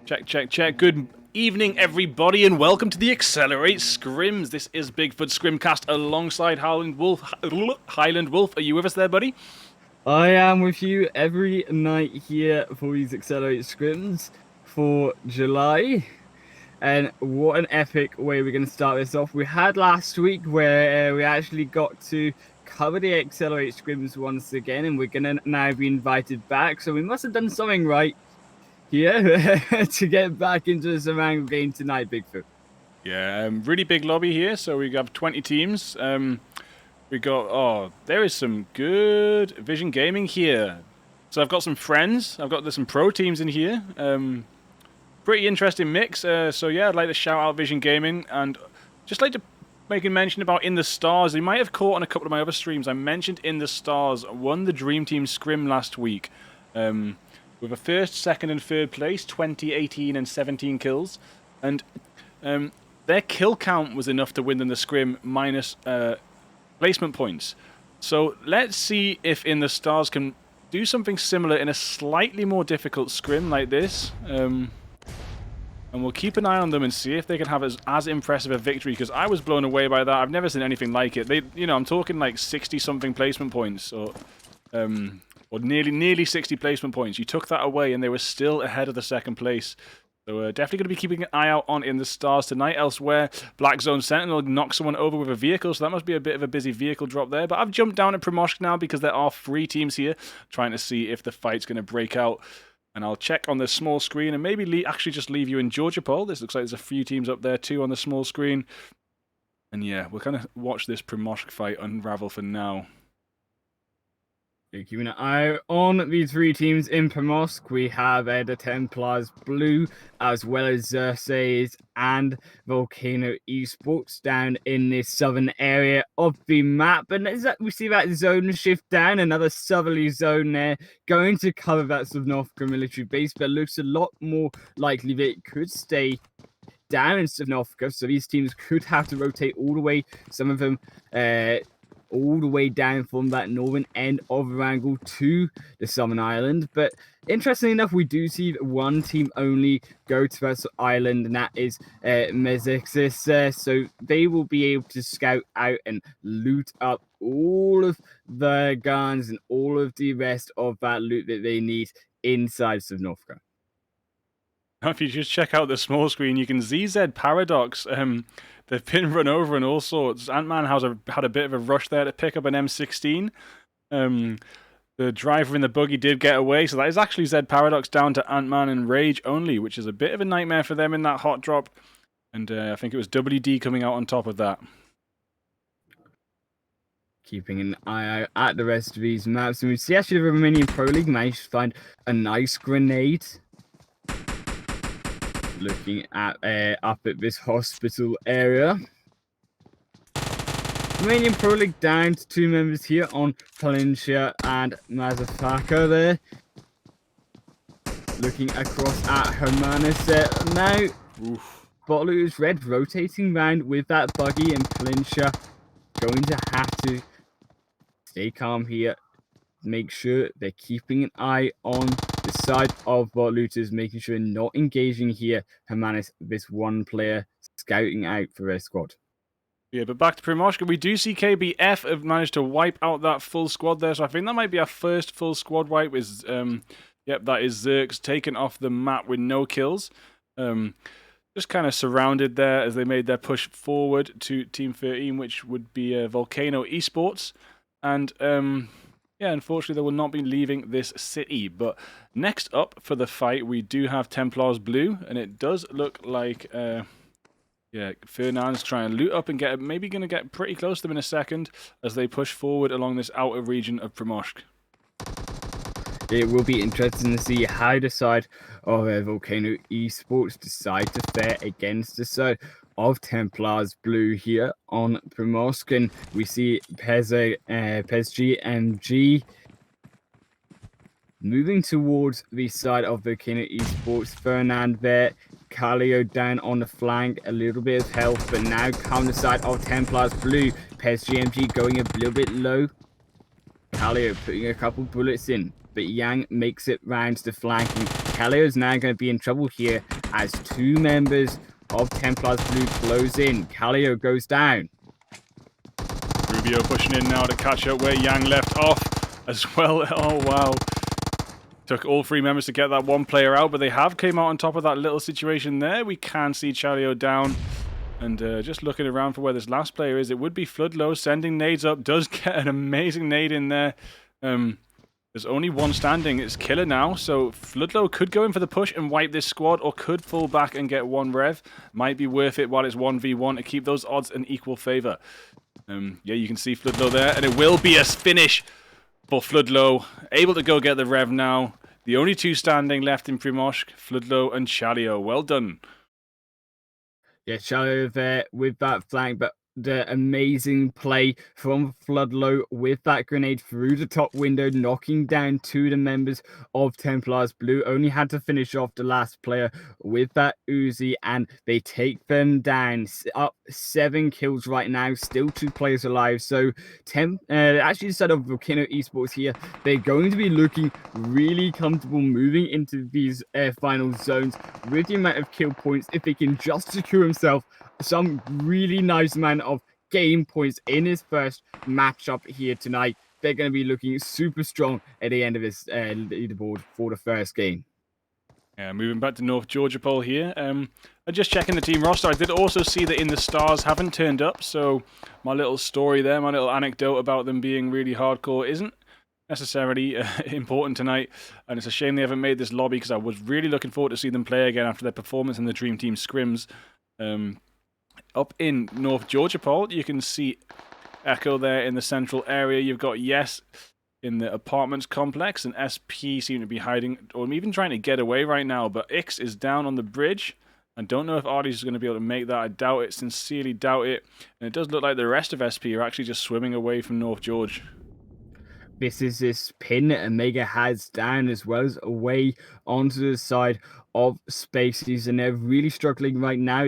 Check, check, check. Good evening, everybody, and welcome to the XLR8 Scrims. This is Bigfoot Scrimcast alongside Highland Wolf. Highland Wolf, are you with us there, buddy? I am with you every night here for these XLR8 Scrims for July. And what an epic way we're going to start this off. We had last week where we actually got to cover the XLR8 Scrims once again, and we're going to now be invited back. So we must have done something right here to get back into the Survival game tonight, Bigfoot. Yeah, really big lobby here, so we have 20 teams. We got, there is some good Vision Gaming here. So I've got some friends, there's some pro teams in here. Pretty interesting mix. So yeah, I'd like to shout out Vision Gaming, and just like to make a mention about In the Stars. You might have caught on a couple of my other streams. I mentioned In the Stars won the Dream Team Scrim last week. With a first, second, and third place, 20, 18, and 17 kills. And their kill count was enough to win them the Scrim minus placement points. So let's see if In the Stars can do something similar in a slightly more difficult Scrim like this. And we'll keep an eye on them and see if they can have as impressive a victory, because I was blown away by that. I've never seen anything like it. I'm talking like 60-something placement points, or nearly 60 placement points. You took that away, and they were still ahead of the second place. So we're definitely going to be keeping an eye out on In the Stars tonight. Elsewhere, Black Zone Sentinel knocked someone over with a vehicle, so that must be a bit of a busy vehicle drop there. But I've jumped down to Primoshk now because there are 3 teams here, trying to see if the fight's going to break out. And I'll check on the small screen and maybe actually just leave you in Georgia Poll. This looks like there's a few teams up there too on the small screen. And yeah, we'll kind of watch this Primoshk fight unravel for now. Keeping an eye on these 3 teams in Primoshk. We have the Templars Blue, as well as Xerxes and Volcano Esports down in the southern area of the map. And we see that zone shift down, another southerly zone there, going to cover that Sovnovka military base, but it looks a lot more likely that it could stay down in Sovnovka, so these teams could have to rotate all the way, some of them all the way down from that northern end of Wrangel to the southern island. But interestingly enough, we do see one team only go to that island, and that is Mezexis. So they will be able to scout out and loot up all of the guns and all of the rest of that loot that they need inside Sovnovka. If you just check out the small screen, you can ZZ Paradox. They've been run over and all sorts. Ant-Man had a bit of a rush there to pick up an M16. The driver in the buggy did get away, so that is actually Zed Paradox down to Ant-Man and Rage only, which is a bit of a nightmare for them in that hot drop. And I think it was WD coming out on top of that. Keeping an eye out at the rest of these maps. And we see actually the Romanian Pro League managed to find a nice grenade. Looking at up at this hospital area. Romanian Pro League down to 2 members here on Palencia and Mazafaka there. Looking across at Hermanus there. Now, Bottlers Red rotating round with that buggy, and Palencia going to have to stay calm here. Make sure they're keeping an eye on the side of bot looters, making sure not engaging here. Hermanus, this one player scouting out for their squad. Yeah, but back to Primoshka, we do see KBF have managed to wipe out that full squad there, so I think that might be our first full squad wipe. Yep, that is Zerx taken off the map with no kills. Just kind of surrounded there as they made their push forward to Team 13, which would be Volcano Esports. And yeah, unfortunately, they will not be leaving this city. But next up for the fight, we do have Templars Blue, and it does look like, yeah, Fernand's trying to loot up and maybe going to get pretty close to them in a second as they push forward along this outer region of Primoshk. It will be interesting to see how the side of Volcano Esports decide to fare against the side of Templars Blue here on Primoshk. And we see PESGMG moving towards the side of Volcano Esports. Fernand there, Calio down on the flank, a little bit of health, but now come the side of Templars Blue. PESGMG going a little bit low. Calio putting a couple bullets in, but Yang makes it round to the flank, and Calio is now going to be in trouble here as 2 members of Templars Blue close in. Calio goes down. Rubio pushing in now to catch up where Yang left off as well. Oh, wow. Took all 3 members to get that 1 player out, but they have came out on top of that little situation there. We can see Chalio down. And just looking around for where this last player is, it would be Floodlow sending nades up. Does get an amazing nade in there. There's only 1 standing. It's Killer now, so Floodlow could go in for the push and wipe this squad, or could fall back and get 1 rev. Might be worth it while it's 1v1 to keep those odds in equal favor. Yeah, you can see Floodlow there, and it will be a finish for Floodlow. Able to go get the rev now. The only 2 standing left in Primoshk, Floodlow and Chalio. Well done. Yeah, Chalio there with that flank, but the amazing play from Floodlow with that grenade through the top window, knocking down 2 of the members of Templars Blue. Only had to finish off the last player with that Uzi, and they take them down. Up 7 kills right now, still 2 players alive. So, actually, instead of Volcano Esports here, they're going to be looking really comfortable moving into these final zones with the amount of kill points if they can just secure himself some really nice amount of game points in his first matchup here tonight. They're going to be looking super strong at the end of this leaderboard for the first game. Yeah, moving back to North Georgia Pole here. I'm just checking the team roster. I did also see that in the stars haven't turned up, so my little story there, my little anecdote about them being really hardcore isn't necessarily important tonight, and it's a shame they haven't made this lobby, because I was really looking forward to see them play again after their performance in the Dream Team Scrims. Up in North Georgia Pole, you can see Echo there in the central area. You've got Yes in the apartments complex, and SP seem to be hiding, or even trying to get away right now, but Ix is down on the bridge. I don't know if Artie's is going to be able to make that. I doubt it, sincerely doubt it. And it does look like the rest of SP are actually just swimming away from North George. This is this pin that Omega has down, as well as away onto the side of Spaces, and they're really struggling right now.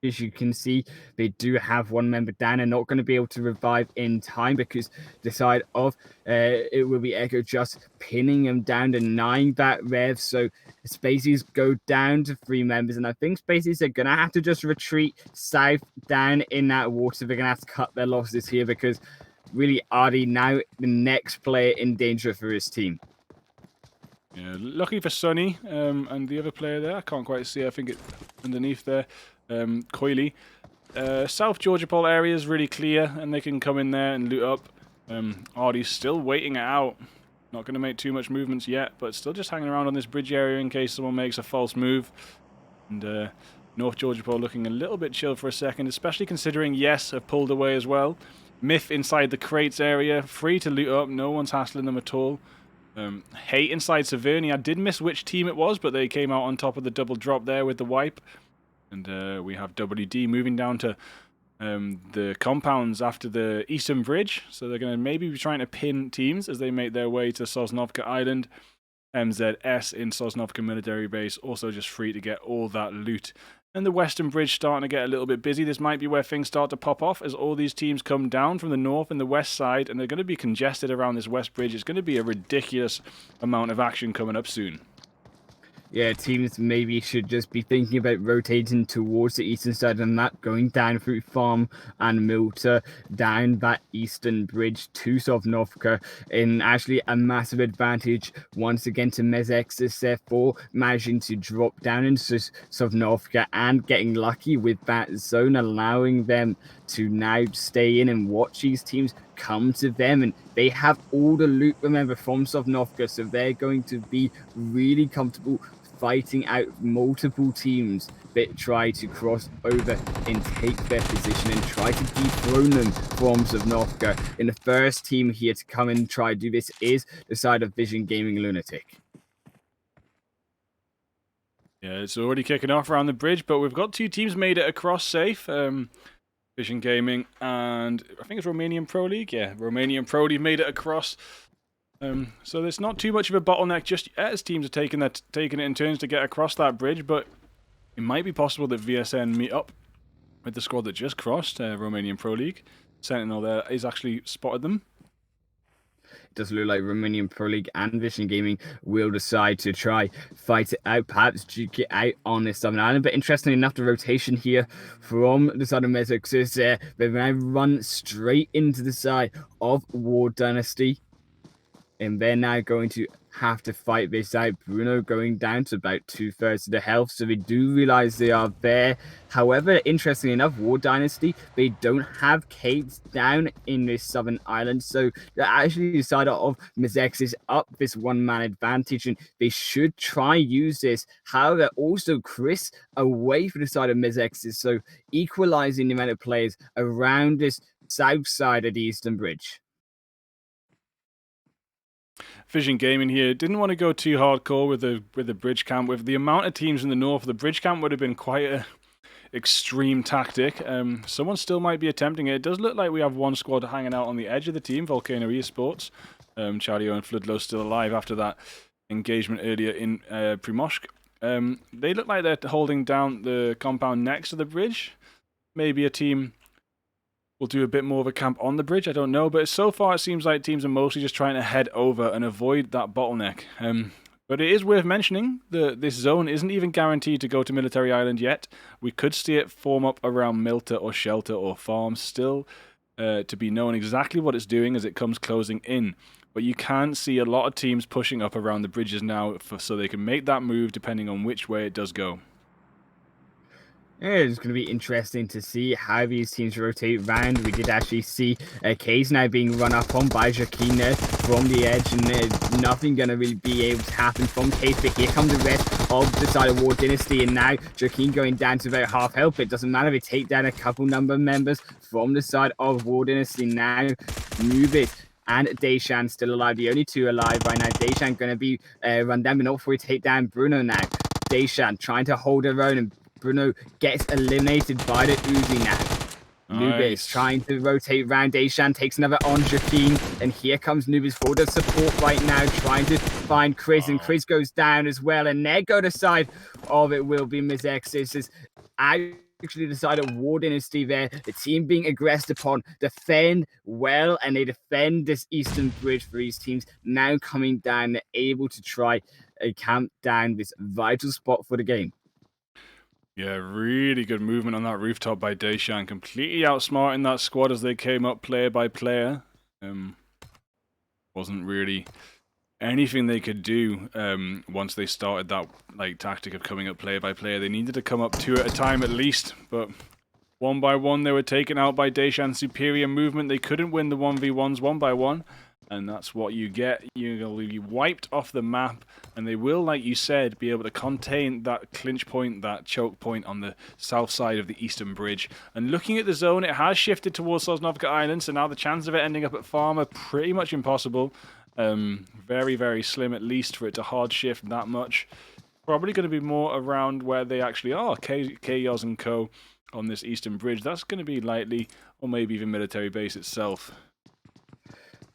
As you can see, they do have 1 member down and not going to be able to revive in time, because the side of it will be Echo just pinning them down, denying that rev. So Spaces go down to 3 members, and I think Spaces are going to have to just retreat south down in that water. They're going to have to cut their losses here, because really Artie now the next player in danger for his team. Yeah, lucky for Sonny and the other player there. I can't quite see. I think it's underneath there. Coily. South Georgia Pole area is really clear, and they can come in there and loot up. Artie's still waiting it out. Not going to make too much movements yet, but still just hanging around on this bridge area in case someone makes a false move. And North Georgia Pole looking a little bit chilled for a second, especially considering Yes have pulled away as well. Myth inside the crates area, free to loot up. No one's hassling them at all. Hate inside Severny. I did miss which team it was, but they came out on top of the double drop there with the wipe. And we have WD moving down to the compounds after the Eastern Bridge. So they're going to maybe be trying to pin teams as they make their way to Sosnovka Island. MZS in Sosnovka Military Base, also just free to get all that loot. And the Western Bridge starting to get a little bit busy. This might be where things start to pop off as all these teams come down from the north and the west side, and they're going to be congested around this West Bridge. It's going to be a ridiculous amount of action coming up soon. Yeah, teams maybe should just be thinking about rotating towards the eastern side of the map, going down through Farm and Milta, down that eastern bridge to Sosnovka, in actually a massive advantage once again to Mezexis, therefore managing to drop down into Sosnovka and getting lucky with that zone, allowing them to now stay in and watch these teams come to them. And they have all the loot, remember, from Sosnovka, so they're going to be really comfortable fighting out multiple teams that try to cross over and take their position and try to dethrone them from Sosnovka. And the first team here to come and try to do this is the side of Vision Gaming Lunatic. Yeah, it's already kicking off around the bridge, but we've got 2 teams made it across safe. Vision Gaming and I think it's Romanian Pro League. Yeah, Romanian Pro League made it across. So there's not too much of a bottleneck just yet as teams are taking it in turns to get across that bridge, but it might be possible that VSN meet up with the squad that just crossed Romanian Pro League. Sentinel there is actually spotted them. It does look like Romanian Pro League and Vision Gaming will decide to try fight it out, perhaps duke it out on this Southern Island. But interestingly enough, the rotation here from the side of Mesox is they've now run straight into the side of War Dynasty. And they're now going to have to fight this out. Bruno going down to about 2/3 of the health, so they do realize they are there. However, interestingly enough, War Dynasty, they don't have Kates down in this Southern Island, so they actually decided of Mizex is up this one-man advantage, and they should try use this. However, also Chris away for the side of Mizex, so equalizing the amount of players around this south side of the Eastern Bridge. Vision Gaming here didn't want to go too hardcore with the bridge camp. With the amount of teams in the north, the bridge camp would have been quite a extreme tactic. Someone still might be attempting it. It does look like we have one squad hanging out on the edge of the team, Volcano Esports. Charlio and Floodlow still alive after that engagement earlier in Primosk. They look like they're holding down the compound next to the bridge. Maybe a team will do a bit more of a camp on the bridge, I don't know. But so far it seems like teams are mostly just trying to head over and avoid that bottleneck. But it is worth mentioning that this zone isn't even guaranteed to go to Military Island yet. We could see it form up around Milter or Shelter or Farm, still to be known exactly what it's doing as it comes closing in. But you can see a lot of teams pushing up around the bridges now so they can make that move depending on which way it does go. It's going to be interesting to see how these teams rotate round. We did actually see K's now being run up on by Joaquin from the edge, and nothing going to really be able to happen from K's. But here comes the rest of the side of War Dynasty, and now Joaquin going down to about half health. It doesn't matter, they take down a couple number of members from the side of War Dynasty. Now, Nubis and Deishan still alive, the only two alive right now. Deishan going to be run down, but not before we take down Bruno now. Deishan trying to hold her own, and Bruno gets eliminated by the Uzi now. Nice. Nubis trying to rotate round. Deishan takes another on Joaquin, and here comes Nubis for the support right now, trying to find Chris, and Chris goes down as well, and there go the side of it will be Mizex. This is actually the side of War Dynasty there. The team being aggressed upon, defend well, and they defend this Eastern Bridge for these teams. Now coming down, they're able to try a camp down this vital spot for the game. Yeah, really good movement on that rooftop by Deishan. Completely outsmarting that squad as they came up player by player. Wasn't really anything they could do once they started that tactic of coming up player by player. They needed to come up two at a time at least, but one by one they were taken out by Deishan's superior movement. They couldn't win the 1v1s one by one. And that's what you get. You'll be wiped off the map, and they will, like you said, be able to contain that clinch point, that choke point on the south side of the Eastern Bridge. And looking at the zone, it has shifted towards Sosnovka Island, so now the chances of it ending up at Farm are pretty much impossible. Very, very slim, at least, for it to hard shift that much. Probably going to be more around where they actually are, K-Yoz and Co. on this Eastern Bridge. That's going to be likely, or maybe even military base itself.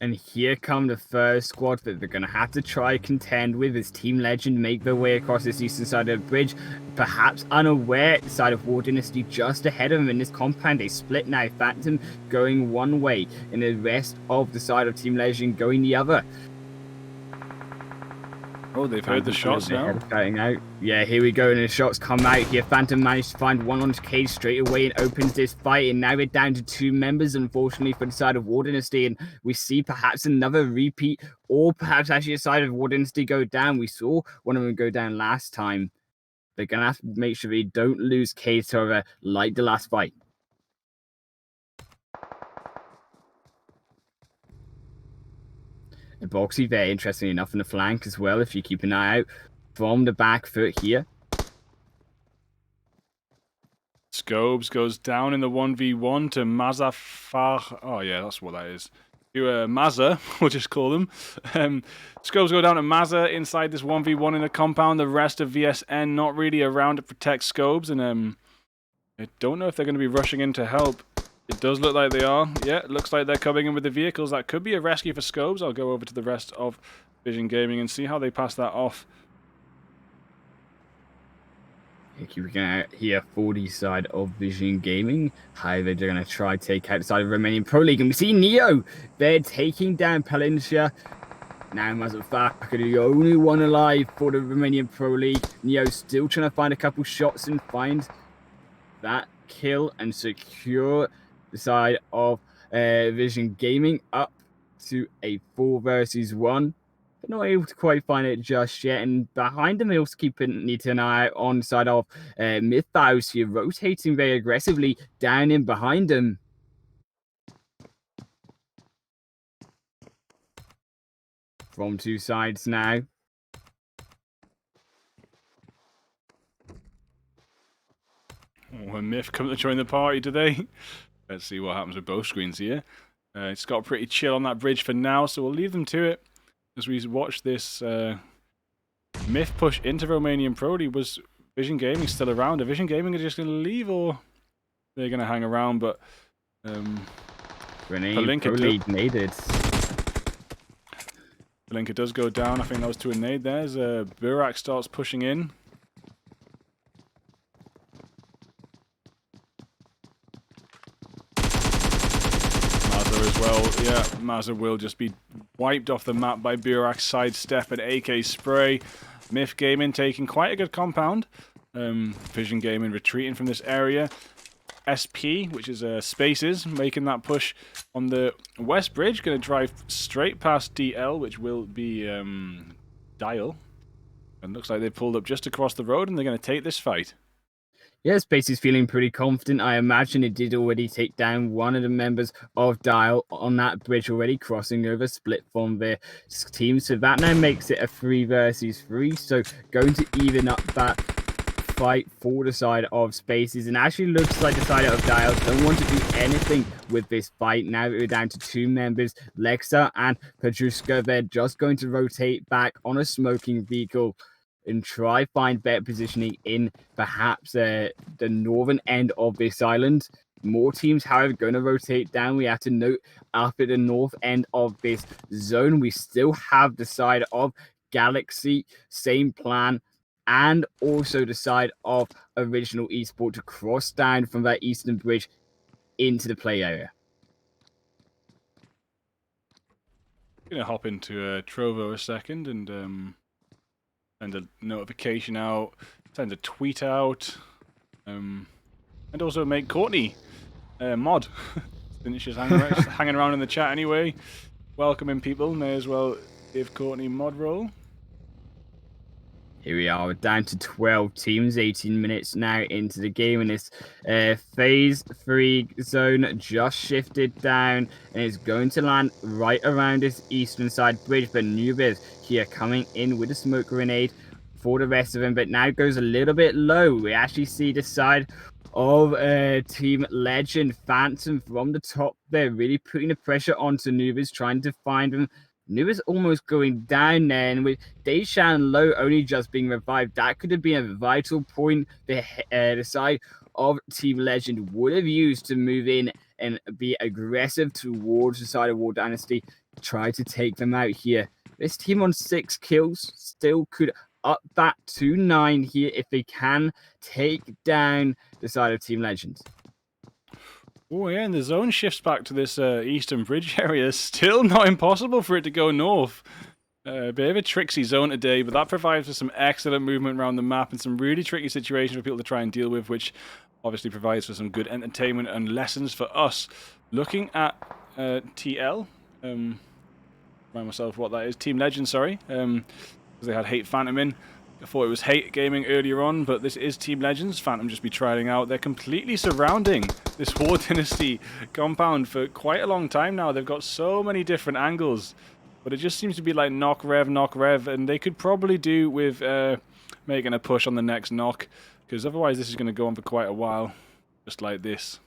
And here come the first squad that they're going to have to try contend with as Team Legend make their way across this eastern side of the bridge. Perhaps unaware, the side of War Dynasty just ahead of them in this compound. They split now, Phantom going one way and the rest of the side of Team Legend going the other. Oh, they've heard the shots now. Out. Yeah, here we go, and the shots come out here. Phantom managed to find one on the cage straight away and opens this fight, and now we're down to two members, unfortunately, for the side of War Dynasty, and we see perhaps another repeat, or perhaps actually a side of War Dynasty go down. We saw one of them go down last time. They're going to have to make sure they don't lose K-Tora like the last fight. And Boxy there, interestingly enough, in the flank as well, if you keep an eye out from the back foot here. Scobes goes down in the 1v1 to Mazafar. Oh, yeah, that's what that is. To Mazza, we'll just call them. Scobes go down to Mazza inside this 1v1 in the compound. The rest of VSN not really around to protect Scobes. And I don't know if they're going to be rushing in to help. It does look like they are. Yeah, it looks like they're coming in with the vehicles. That could be a rescue for Scobes. I'll go over to the rest of Vision Gaming and see how they pass that off. We're gonna hear 40 side of Vision Gaming. However, they're gonna try to take out the side of Romanian Pro League. And we see Neo. They're taking down Palencia. Now, Mazafaka, the only one alive for the Romanian Pro League. Neo still trying to find a couple shots and find that kill and secure the side of Vision Gaming up to a 4 versus 1. But not able to quite find it just yet. And behind them, they also need an eye on the side of Mythos here, rotating very aggressively down in behind them. From two sides now. Oh, a Myth come to join the party today. Let's see what happens with both screens here. It's got pretty chill on that bridge for now, so we'll leave them to it as we watch this Myth push into Romanian Pro League. Was Vision Gaming still around? Are Vision Gaming just going to leave, or they're going to hang around? But Romanian Pro League needed. Palinka does go down. I think that was to a nade there as Burak starts pushing in. As well, yeah, Mazza will just be wiped off the map by Burak's sidestep and AK spray. Myth Gaming taking quite a good compound. Vision Gaming retreating from this area. SP, which is Spaces, making that push on the west bridge. Going to drive straight past DL, which will be Dial. And looks like they pulled up just across the road and they're going to take this fight. Yeah, Space is feeling pretty confident. I imagine it did already take down one of the members of Dial on that bridge already, crossing over, split from their team. So that now makes it a 3 versus 3. So going to even up that fight for the side of Spaces. And actually looks like the side of Dial don't want to do anything with this fight. Now that we're down to 2 members, Lexa and Petrushka, they're just going to rotate back on a smoking vehicle and try find better positioning in perhaps the northern end of this island. More teams, however, going to rotate down. We have to note up at the north end of this zone, we still have the side of Galaxy, same plan, and also the side of Original Esport to cross down from that eastern bridge into the play area. I'm going to hop into Trovo a second and send a notification out, send a tweet out, and also make Courtney mod. Since she's hanging around in the chat anyway. Welcoming people, may as well give Courtney mod role. Here we are, we're down to 12 teams, 18 minutes now into the game, and this phase 3 zone just shifted down and is going to land right around this eastern side bridge. But Nubis here coming in with a smoke grenade for the rest of them, but now goes a little bit low. We actually see the side of Team Legend Phantom from the top there, really putting the pressure onto Nubis, trying to find them. Nubis almost going down there, and with Deishan Low only just being revived, that could have been a vital point the side of Team Legend would have used to move in and be aggressive towards the side of War Dynasty, try to take them out here. This team on 6 kills still could up that to 9 here if they can take down the side of Team Legend. Oh yeah, and the zone shifts back to this eastern bridge area. Still not impossible for it to go north. Bit of a tricksy zone today, but that provides for some excellent movement around the map and some really tricky situations for people to try and deal with, which obviously provides for some good entertainment and lessons for us. Looking at TL, remind myself what that is. Team Legend, sorry, because they had Hate Phantom in. I thought it was Hate Gaming earlier on, but this is Team Legends. Phantom just be trialing out. They're completely surrounding this War Dynasty compound for quite a long time now. They've got so many different angles, but it just seems to be like knock rev, and they could probably do with making a push on the next knock, because otherwise this is going to go on for quite a while, just like this.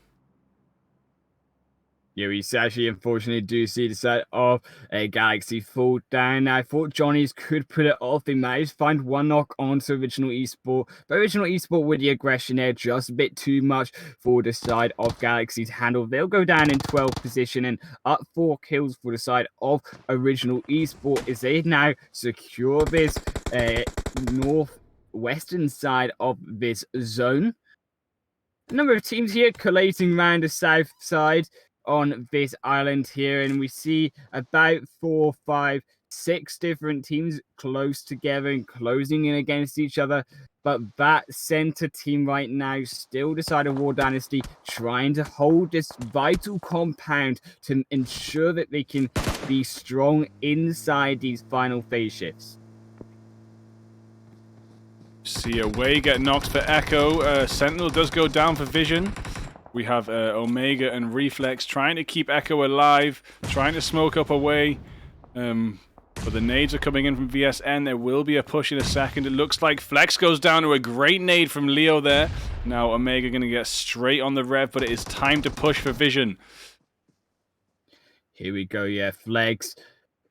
Yeah, we actually unfortunately do see the side of a Galaxy fall down. I thought Johnny's could put it off. They managed to find one knock onto Original Esport, but Original Esport with the aggression there, just a bit too much for the side of Galaxy to handle. They'll go down in 12th position and up 4 kills for the side of Original Esport as they now secure this western side of this zone. A number of teams here collating around the south side on this island here, and we see about 4, 5, 6 different teams close together and closing in against each other. But that center team right now still decided War Dynasty, trying to hold this vital compound to ensure that they can be strong inside these final phase shifts. See Away get knocked for Echo. Sentinel does go down for Vision. We have Omega and Reflex trying to keep Echo alive, trying to smoke up Away. But the nades are coming in from VSN. There will be a push in a second. It looks like Flex goes down to a great nade from Leo there. Now Omega going to get straight on the rev, but it is time to push for Vision. Here we go, yeah, Flex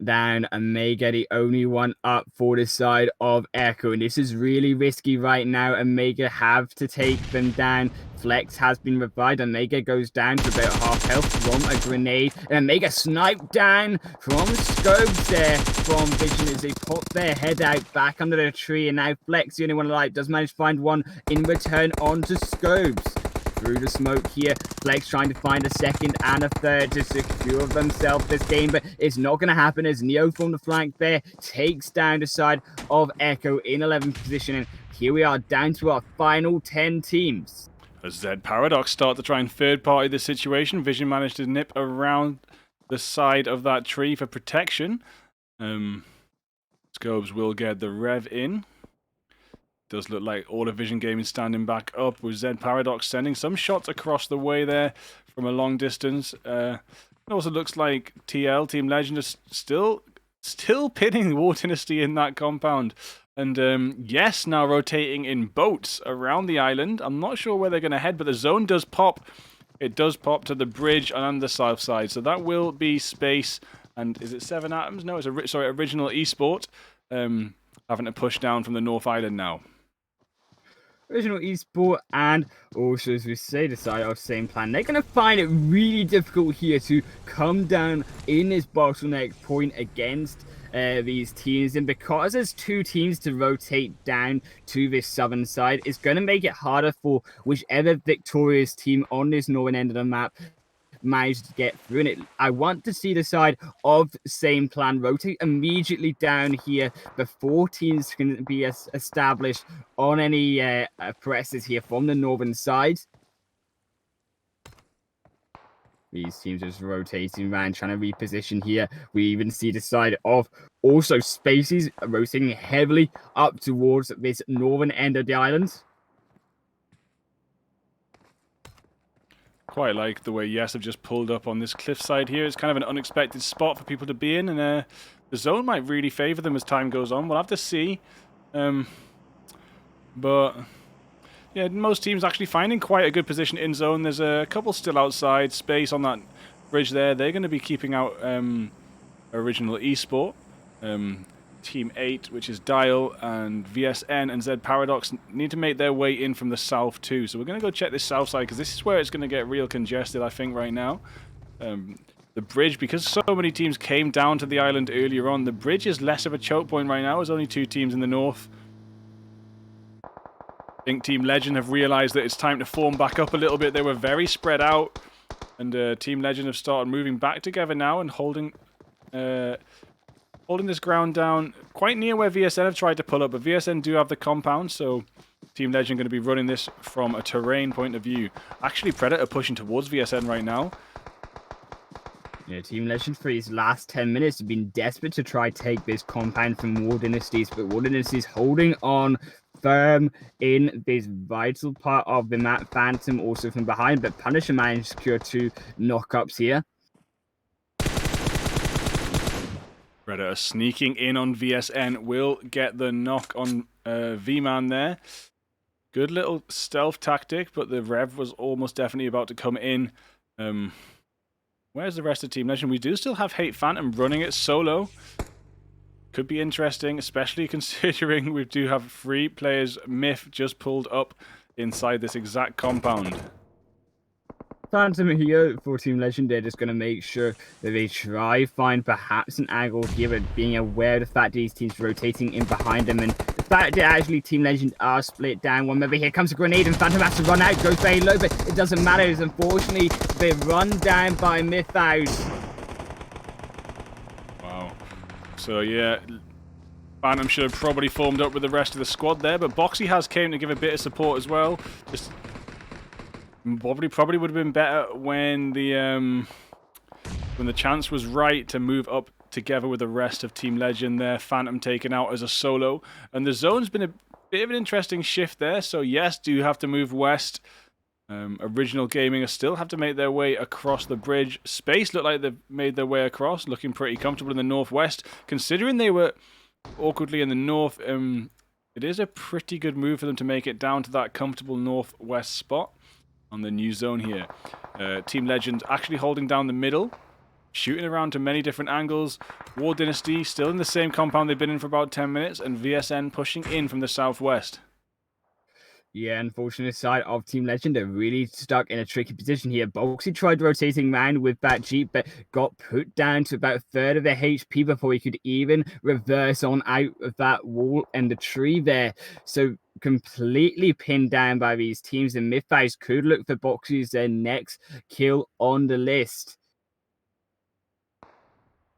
down, Omega the only one up for the side of Echo, and this is really risky right now. Omega have to take them down. Flex has been revived. Omega goes down to about half health from a grenade, and Omega sniped down from Scopes there from Vision as they pop their head out back under the tree, and now Flex, the only one alive, does manage to find one in return onto Scopes. Through the smoke here, Flex trying to find a second and a third to secure themselves this game, but it's not going to happen as Neo from the flank there takes down the side of Echo in 11th position, and here we are down to our final 10 teams. As Zed Paradox start to try and third-party the situation, Vision managed to nip around the side of that tree for protection. Scopes will get the rev in. Does look like all of Vision Gaming standing back up with Zed Paradox sending some shots across the way there from a long distance. It also looks like TL, Team Legend, is still pinning War Dynasty in that compound. And yes, now rotating in boats around the island. I'm not sure where they're going to head, but the zone does pop. It does pop to the bridge on the south side. So that will be space. And is it 7 Atoms? No, it's Original Esport. Having to push down from the North Island now. Original Esport and also, as we say, the side of Same Plan. They're going to find it really difficult here to come down in this bottleneck point against these teams, and because there's 2 teams to rotate down to this southern side, it's going to make it harder for whichever victorious team on this northern end of the map managed to get through. And I want to see the side of Same Plan rotate immediately down here before teams can be established on any presses here from the northern side. These teams just rotating around, trying to reposition here. We even see the side of also Spaces rotating heavily up towards this northern end of the island. Quite like the way Yes have just pulled up on this cliffside here. It's kind of an unexpected spot for people to be in, and the zone might really favor them as time goes on. We'll have to see. But yeah, most teams actually finding quite a good position in zone. There's a couple still outside. Space on that bridge there. They're going to be keeping out Original Esport. Team 8, which is Dial, and VSN and Zed Paradox need to make their way in from the south too. So we're going to go check this south side, because this is where it's going to get real congested, I think, right now. The bridge, because so many teams came down to the island earlier on, the bridge is less of a choke point right now. There's only 2 teams in the north. I think Team Legend have realized that it's time to form back up a little bit. They were very spread out, and Team Legend have started moving back together now and holding this ground down quite near where VSN have tried to pull up, but VSN do have the compound, so Team Legend going to be running this from a terrain point of view. Actually, Predator pushing towards VSN right now. Yeah, Team Legend for these last 10 minutes have been desperate to try take this compound from War Dynasties, but War Dynasties holding on firm in this vital part of the map. Phantom also from behind, but Punisher managed to secure 2 knockups here. Predator sneaking in on VSN will get the knock on V-Man there. Good little stealth tactic, but the rev was almost definitely about to come in. Where's the rest of Team Legend? We do still have Hate Phantom running it solo. Could be interesting, especially considering we do have 3 players. Myth just pulled up inside this exact compound. Phantom here for Team Legend. They're just going to make sure that they try find perhaps an angle here, but being aware of the fact that these teams rotating in behind them, and the fact, actually, Team Legend are split down. One member here comes a grenade, and Phantom has to run out. Goes very low, but it doesn't matter. As unfortunately, they're run down by Mythhouse. Wow. So yeah, Phantom should have probably formed up with the rest of the squad there, but Boxy has came to give a bit of support as well. Just probably would have been better when the chance was right to move up together with the rest of Team Legend there. Phantom taken out as a solo, and the zone's been a bit of an interesting shift there. So yes, do have to move west. Original Gaming still have to make their way across the bridge. Space look like they've made their way across, looking pretty comfortable in the northwest, considering they were awkwardly in the north. It is a pretty good move for them to make it down to that comfortable northwest spot on the new zone here. Team Legend actually holding down the middle, shooting around to many different angles. War Dynasty still in the same compound they've been in for about 10 minutes, and VSN pushing in from the southwest. Yeah, unfortunate side of Team Legend are really stuck in a tricky position here. Boxy tried rotating around with that Jeep, but got put down to about a third of their HP before he could even reverse on out of that wall and the tree there. So completely pinned down by these teams, and Mythhouse could look for Boxy's their next kill on the list.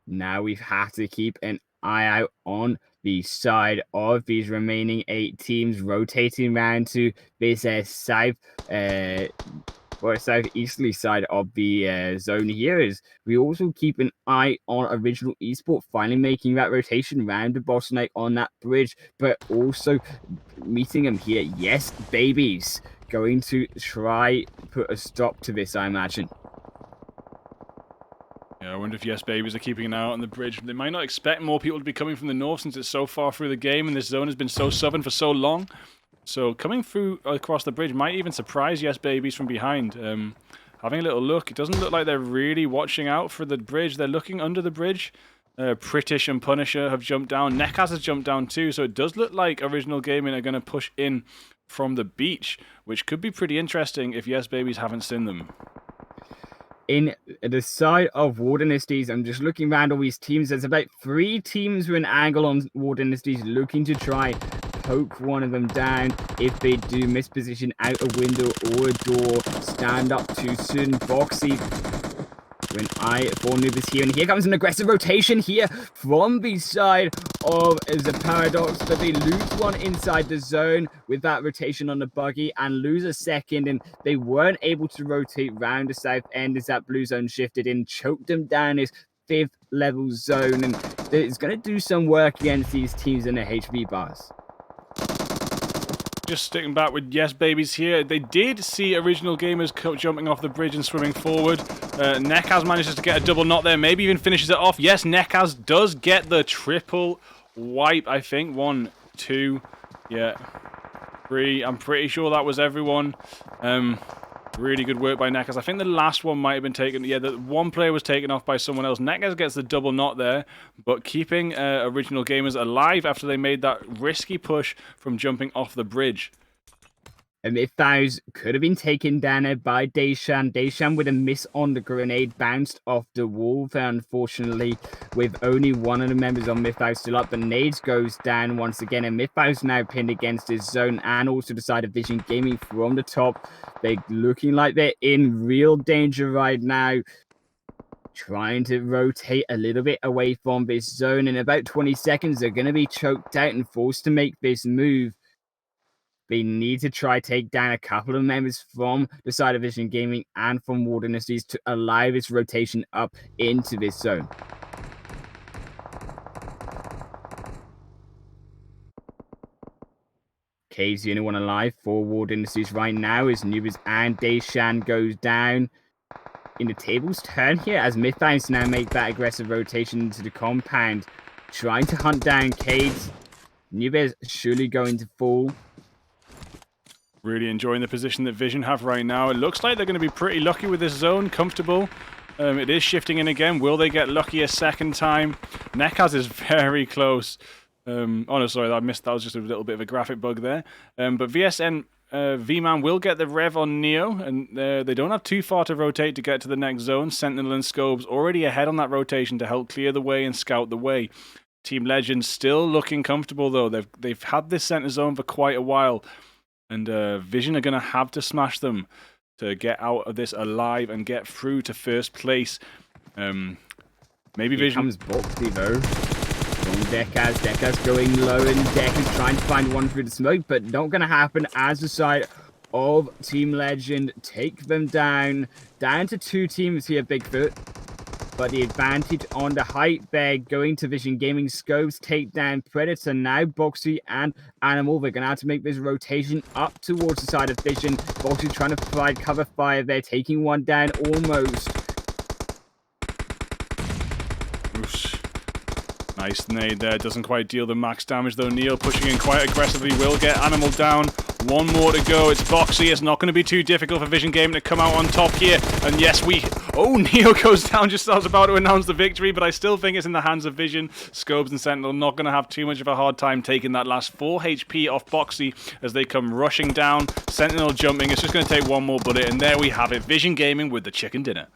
Now we've had to keep an eye out on the side of these remaining 8 teams, rotating around to this southeasterly side of the zone here. Is we also keep an eye on Original Esport finally making that rotation around the bottleneck on that bridge, but also meeting them here. Yes, babies, going to try put a stop to this, I imagine. Yeah, I wonder if Yes Babies are keeping an eye out on the bridge. They might not expect more people to be coming from the north since it's so far through the game and this zone has been so southern for so long. So coming through across the bridge might even surprise Yes Babies from behind. Having a little look, it doesn't look like they're really watching out for the bridge. They're looking under the bridge. Pritish and Punisher have jumped down. Neckaz has jumped down too. So it does look like Original Gaming are going to push in from the beach, which could be pretty interesting if Yes Babies haven't seen them. In the side of War Dynasties, I'm just looking around all these teams. There's about 3 teams with an angle on War Dynasties looking to try poke one of them down. If they do misposition out a window or a door, stand up too soon. Boxy, when I fall new this here, and here comes an aggressive rotation here from the side of the Paradox, but they lose one inside the zone with that rotation on the buggy and lose a second, and they weren't able to rotate round the south end as that blue zone shifted in, choked them down this 5th level zone, and it's going to do some work against these teams in their HV bars. Just sticking back with Yes Babies here. They did see Original Gamers jumping off the bridge and swimming forward. Neckaz manages to get a double knot there, maybe even finishes it off. Yes, Neckaz does get the triple wipe, I think. 1, 2, yeah, 3. I'm pretty sure that was everyone. Really good work by Neckaz. I think the last one might have been taken. Yeah, the one player was taken off by someone else. Neckaz gets the double knot there, but keeping Original Gamers alive after they made that risky push from jumping off the bridge. And Mythhouse could have been taken down by Deshan. Deshan with a miss on the grenade, bounced off the wall there, unfortunately, with only one of the members on Mythhouse still up. The nades goes down once again, and Mythhouse now pinned against his zone, and also the side of Vision Gaming from the top. They're looking like they're in real danger right now, trying to rotate a little bit away from this zone. In about 20 seconds, they're going to be choked out and forced to make this move. They need to try take down a couple of members from the side of Vision Gaming and from War Dynasties to allow this rotation up into this zone. Cave's the only one alive for War Dynasties right now as Nubis and Deshan goes down. In the table's turn here as Mythhouse now make that aggressive rotation into the compound, trying to hunt down Caves. Nubis surely going to fall. Really enjoying the position that Vision have right now. It looks like they're going to be pretty lucky with this zone, comfortable. It is shifting in again. Will they get lucky a second time? Neckaz is very close. Oh no, sorry, I missed. That was just a little bit of a graphic bug there. But VSN V-Man will get the rev on Neo, and they don't have too far to rotate to get to the next zone. Sentinel and Scobes already ahead on that rotation to help clear the way and scout the way. Team Legend still looking comfortable though. They've had this center zone for quite a while, and Vision are gonna have to smash them to get out of this alive and get through to first place. Maybe Here Vision comes Boxy though. From Dekas going low, and Dekas trying to find one through the smoke, but not gonna happen as the side of Team Legend take them down to 2 teams here, Bigfoot. But the advantage on the height there going to Vision Gaming. Scopes take down Predator now. Boxy and Animal, they're going to have to make this rotation up towards the side of Vision. Boxy trying to provide cover fire there, taking one down almost. Oosh. Nice nade there. Doesn't quite deal the max damage though. Neo pushing in quite aggressively. Will get Animal down. One more to go. It's Boxy. It's not going to be too difficult for Vision Gaming to come out on top here. And yes, oh, Neo goes down just as I was about to announce the victory, but I still think it's in the hands of Vision. Scopes and Sentinel not going to have too much of a hard time taking that last 4 HP off Boxy as they come rushing down. Sentinel jumping. It's just going to take one more bullet, and there we have it. Vision Gaming with the chicken dinner.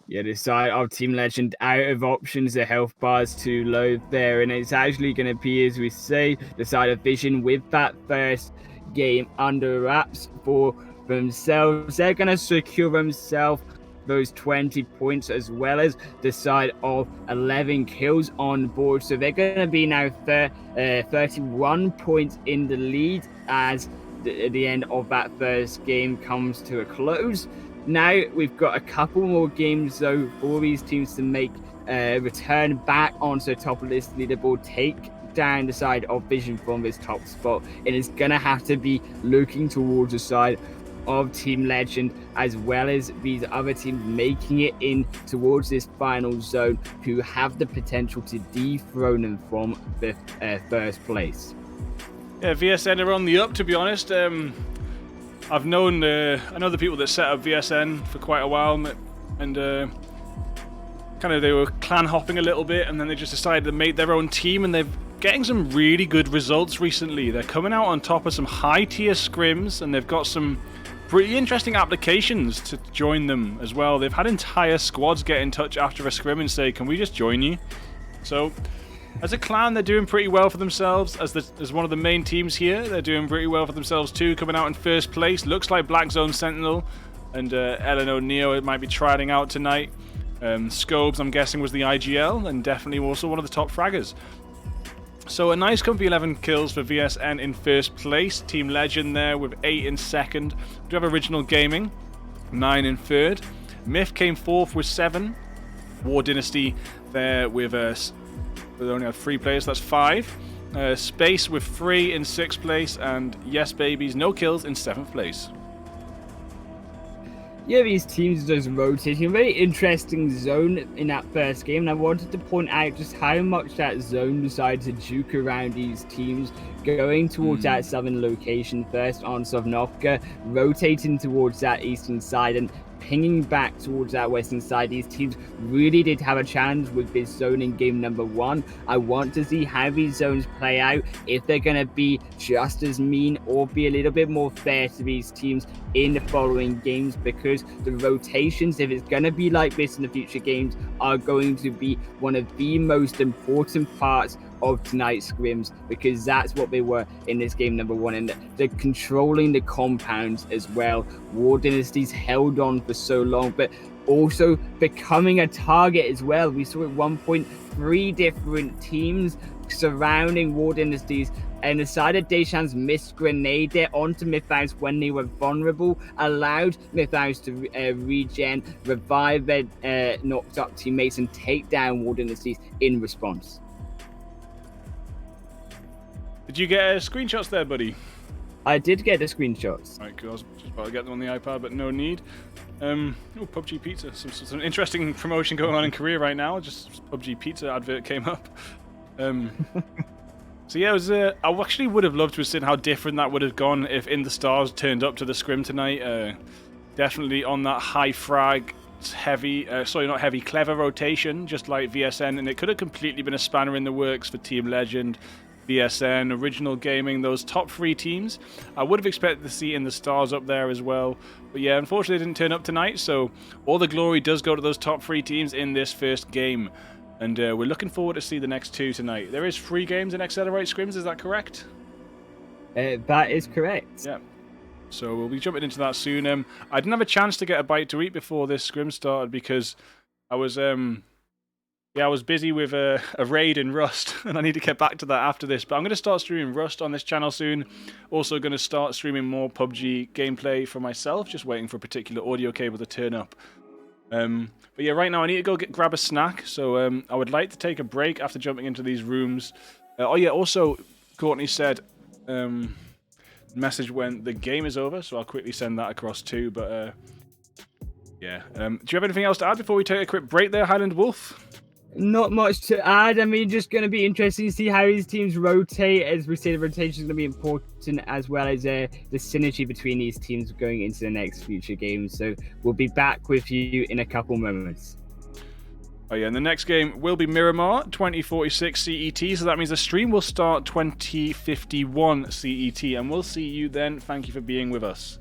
Yeah, the side of Team Legend out of options, the health bar's too low there, and it's actually going to be, as we say, the side of Vision with that first game under wraps for themselves. They're going to secure themselves those 20 points as well as the side of 11 kills on board. So they're going to be now 31 points in the lead as the end of that first game comes to a close. Now we've got a couple more games though for these teams to make return back onto the top of this leaderboard, take down the side of Vision from this top spot. It is going to have to be looking towards the side of Team Legend as well as these other teams making it in towards this final zone who have the potential to dethrone them from the first place. Yeah, VSN are on the up, to be honest. I know the people that set up VSN for quite a while, and kind of they were clan hopping a little bit, and then they just decided to make their own team, and they're getting some really good results recently. They're coming out on top of some high tier scrims, and they've got some pretty interesting applications to join them as well. They've had entire squads get in touch after a scrim and say, can we just join you? So as a clan, they're doing pretty well for themselves. As one of the main teams here, they're doing pretty well for themselves too, coming out in first place. Looks like Black Zone Sentinel and LNO Neo it might be trying out tonight. Scobes, I'm guessing, was the IGL, and definitely also one of the top fraggers. So a nice comfy 11 kills for VSN in first place. Team Legend there with 8 in second. We do have Original Gaming, 9 in third. Myth came fourth with 7. War Dynasty there with we only have 3 players, that's 5. Space with 3 in 6th place, and Yes Babies, no kills in 7th place. Yeah, these teams are just rotating. A very interesting zone in that first game, and I wanted to point out just how much that zone decided to juke around these teams, going towards that southern location first on Sovnovka, rotating towards that eastern side, and pinging back towards that western side. These teams really did have a challenge with this zone in game number 1. I want to see how these zones play out, if they're going to be just as mean or be a little bit more fair to these teams in the following games, because the rotations, if it's going to be like this in the future games, are going to be one of the most important parts of tonight's scrims, because that's what they were in this game number 1, and they're controlling the compounds as well. War Dynasty's held on for so long, but also becoming a target as well. We saw at one point 3 different teams surrounding War Dynasties, and the side of Deschamps missed grenade there onto Mythhouse when they were vulnerable, allowed Mythhouse to regen, revive their knocked up teammates, and take down War Dynasties in response. Did you get screenshots there, buddy? I did get the screenshots. Right, cool. I was just about to get them on the iPad, but no need. Oh, PUBG Pizza. Some interesting promotion going on in Korea right now. Just PUBG Pizza advert came up. So yeah, it was. I actually would have loved to have seen how different that would have gone if In the Stars turned up to the scrim tonight. Definitely on that high frag, heavy, not heavy, clever rotation, just like VSN, and it could have completely been a spanner in the works for Team Legend, VSN, Original Gaming, those top 3 teams. I would have expected to see In the Stars up there as well. But yeah, unfortunately, they didn't turn up tonight, so all the glory does go to those top 3 teams in this first game. And we're looking forward to see the next 2 tonight. There is 3 games in XLR8 Scrims, is that correct? That is correct. Yeah. So we'll be jumping into that soon. I didn't have a chance to get a bite to eat before this scrim started because I was busy with a raid in Rust, and I need to get back to that after this. But I'm going to start streaming Rust on this channel soon. Also going to start streaming more PUBG gameplay for myself, just waiting for a particular audio cable to turn up. But yeah, right now I need to go grab a snack, so I would like to take a break after jumping into these rooms. Oh yeah, also, Courtney said, message when the game is over, so I'll quickly send that across too, but yeah. Do you have anything else to add before we take a quick break there, Highland Wolf? Not much to add. I mean, just going to be interesting to see how these teams rotate. As we say, the rotation is going to be important, as well as the synergy between these teams going into the next future games. So we'll be back with you in a couple moments. Oh yeah, and the next game will be Miramar 2046 CET, so that means the stream will start 2051 CET, and we'll see you then. Thank you for being with us.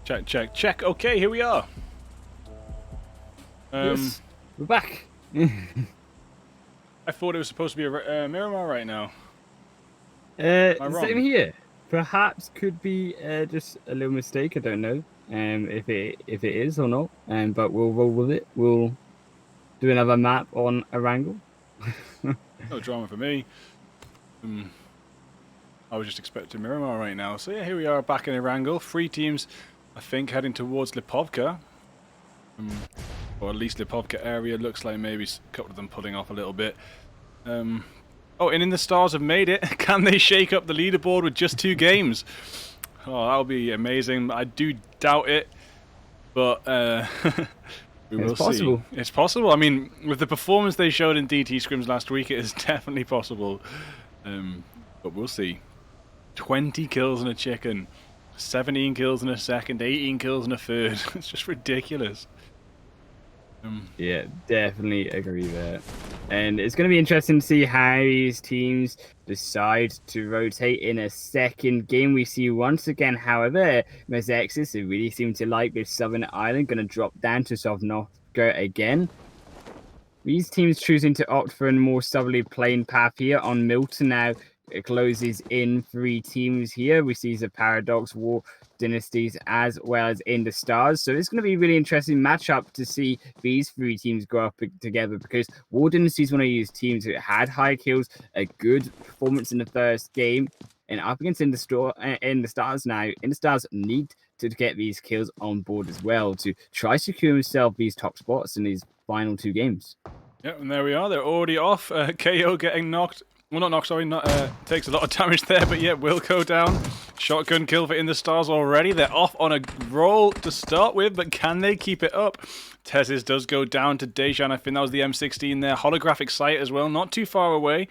Check, check, check. Okay, here we are. Yes, we're back. I thought it was supposed to be a Miramar right now. Am I Same wrong? here. Perhaps could be just a little mistake. I don't know if it is or not. But we'll roll with it. We'll do another map on Erangel. No drama for me. I was just expecting Miramar right now. So yeah, here we are back in Erangel. 3 teams, I think, heading towards Lipovka. Or at least Lipovka area. Looks like maybe a couple of them pulling off a little bit. Oh, and In the Stars have made it. Can they shake up the leaderboard with just 2 games? Oh, that'll be amazing. I do doubt it. But we will see. It's possible. I mean, with the performance they showed in DT Scrims last week, it is definitely possible. But we'll see. 20 kills in a chicken, 17 kills in a second, 18 kills in a third. It's just ridiculous. Yeah, definitely agree there. And it's going to be interesting to see how these teams decide to rotate in a second game. We see once again, however, Mezexis, who really seem to like this Southern Island, going to drop down to South Northcote again. These teams choosing to opt for a more southerly playing path here on Milton now. It closes in 3 teams here. We see the Paradox, War Dynasties, as well as In the Stars. So it's going to be a really interesting matchup to see these 3 teams go up together, because War Dynasties, one of these teams that had high kills, a good performance in the first game, and up against In the Stars now. In the Stars need to get these kills on board as well to try secure himself these top spots in these final 2 games. Yep, and there we are. They're already off. KO getting knocked. Well, not knocked, sorry. Takes a lot of damage there, but yeah, will go down. Shotgun kill for In the Stars already. They're off on a roll to start with, but can they keep it up? Tezes does go down to Dejan. I think that was the M16 there. Holographic sight as well, not too far away.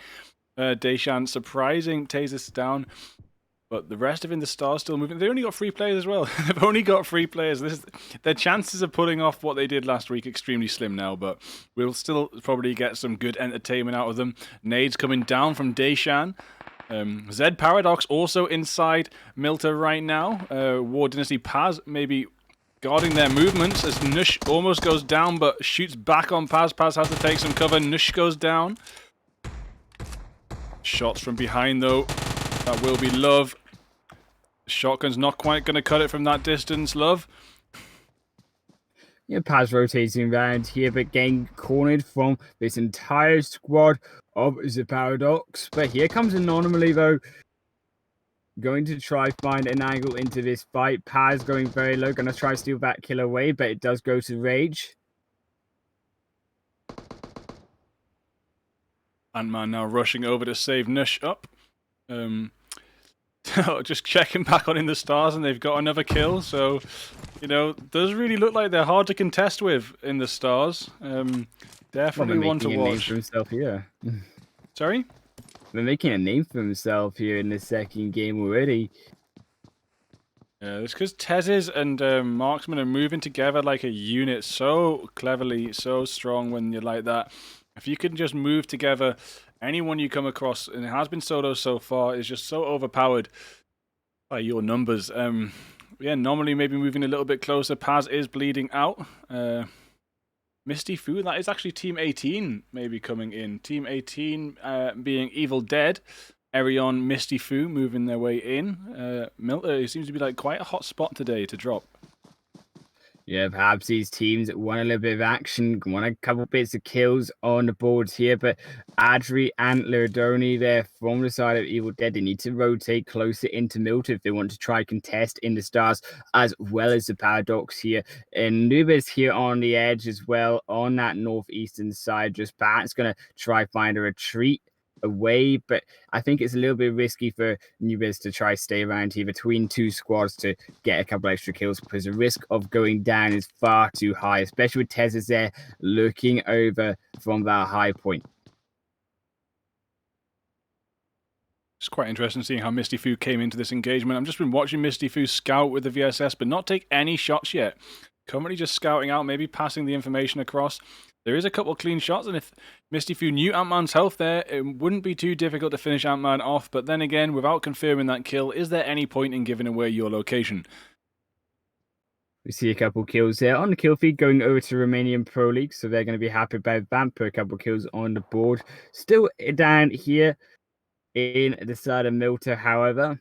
Dejan surprising Tezes down. But the rest of In the Stars still moving. They only got 3 players as well. They've only got 3 players. Their chances of pulling off what they did last week extremely slim now, but we'll still probably get some good entertainment out of them. Nades coming down from Deishan. Zed Paradox also inside Milta right now. War Dynasty Paz maybe guarding their movements as Nush almost goes down but shoots back on Paz. Paz has to take some cover. Nush goes down. Shots from behind though. That will be Love. Shotgun's not quite going to cut it from that distance, Love. Yeah, Paz rotating around here, but getting cornered from this entire squad of the Paradox. But here comes Anomaly, though. Going to try find an angle into this fight. Paz going very low, going to try to steal that kill away, but it does go to Rage. Ant-Man now rushing over to save Nush up. Just checking back on In the Stars, and they've got another kill. So, you know, does really look like they're hard to contest with In the Stars. Definitely one to watch. A name for himself here. Sorry? They're making a name for himself here in the second game already. Yeah, it's because Tezes and Marksman are moving together like a unit so cleverly, so strong when you're like that. If you can just move together, anyone you come across, and it has been Soto so far, is just so overpowered by your numbers. Yeah, normally maybe moving a little bit closer. Paz is bleeding out. Misty Fu, that is actually Team 18 maybe coming in. Team 18 being Evil Dead. Erion, Misty Fu moving their way in. Milter seems to be like quite a hot spot today to drop. Yeah, perhaps these teams want a little bit of action, want a couple bits of kills on the boards here, but Adri and Lerdoni there from the side of Evil Dead, they need to rotate closer into Milta if they want to try contest In the Stars, as well as the Paradox here. And Nubis here on the edge as well, on that northeastern side, just perhaps going to try find a retreat away, but I think it's a little bit risky for Nubis to try stay around here between 2 squads to get a couple extra kills, because the risk of going down is far too high, especially with Tezes there looking over from that high point. It's quite interesting seeing how Misty Fu came into this engagement. I've just been watching Misty Fu scout with the VSS, but not take any shots yet. Currently just scouting out, maybe passing the information across. There is a couple clean shots, and if Misty Fu knew Ant-Man's health there, it wouldn't be too difficult to finish Ant-Man off. But then again, without confirming that kill, is there any point in giving away your location? We see a couple kills there on the kill feed going over to Romanian Pro League, so they're going to be happy about that. Put a couple kills on the board. Still down here in the side of Milta, however.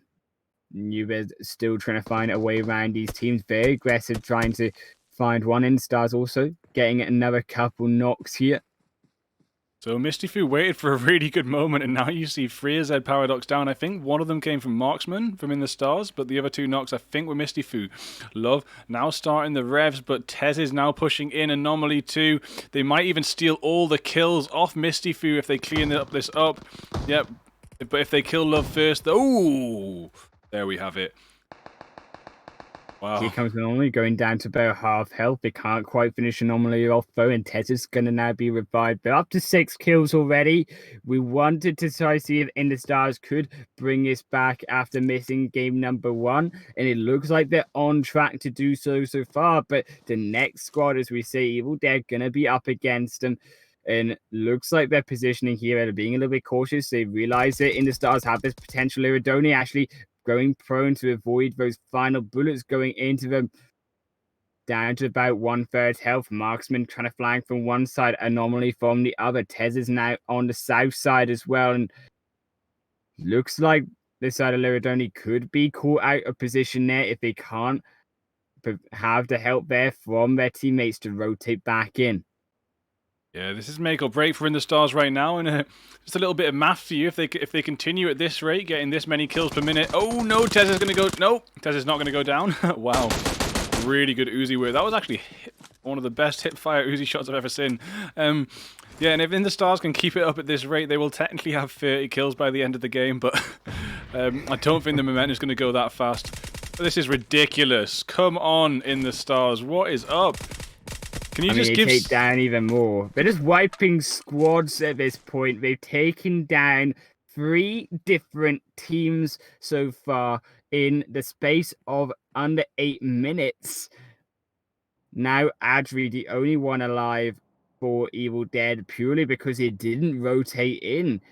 Nubes still trying to find a way around these teams. Very aggressive, trying to find one in stars also. Getting another couple knocks here. So Mistyfu waited for a really good moment, and now you see 3 Z Paradox down. I think one of them came from Marksman from In the Stars, but the other 2 knocks I think were Mistyfu. Love now starting the revs, but Tez is now pushing in. Anomaly 2. They might even steal all the kills off Mistyfu if they clean this up. Yep, but if they kill Love first, oh, there we have it. Wow. Here comes Anomaly going down to about half health. They can't quite finish Anomaly off though, and Tez is going to now be revived. But up to 6 kills already. We wanted to try to see if In the Stars could bring this back after missing game number 1. And it looks like they're on track to do so far. But the next squad, as we say, Evil Dead, going to be up against them. And looks like they're positioning here. They're being a little bit cautious. They realize that In the Stars have this potential. Iridoni actually going prone to avoid those final bullets going into them. Down to about 1/3 health. Marksman trying to flank from one side, Anomaly from the other. Tez is now on the south side as well. And looks like this side of Liridoni could be caught out of position there if they can't have the help there from their teammates to rotate back in. Yeah, this is make or break for In the Stars right now, and just a little bit of math for you. If they continue at this rate, getting this many kills per minute. Oh no, Tez is going to go. No, Tez is not going to go down. Wow, really good Uzi work. That was actually one of the best hip fire Uzi shots I've ever seen. Yeah, and if In the Stars can keep it up at this rate, they will technically have 30 kills by the end of the game. But I don't think the momentum is going to go that fast. This is ridiculous. Come on, In the Stars, what is up? Can you just take down even more? They're just wiping squads at this point. They've taken down 3 different teams so far in the space of under 8 minutes. Now Adri, the only one alive for Evil Dead, purely because he didn't rotate in.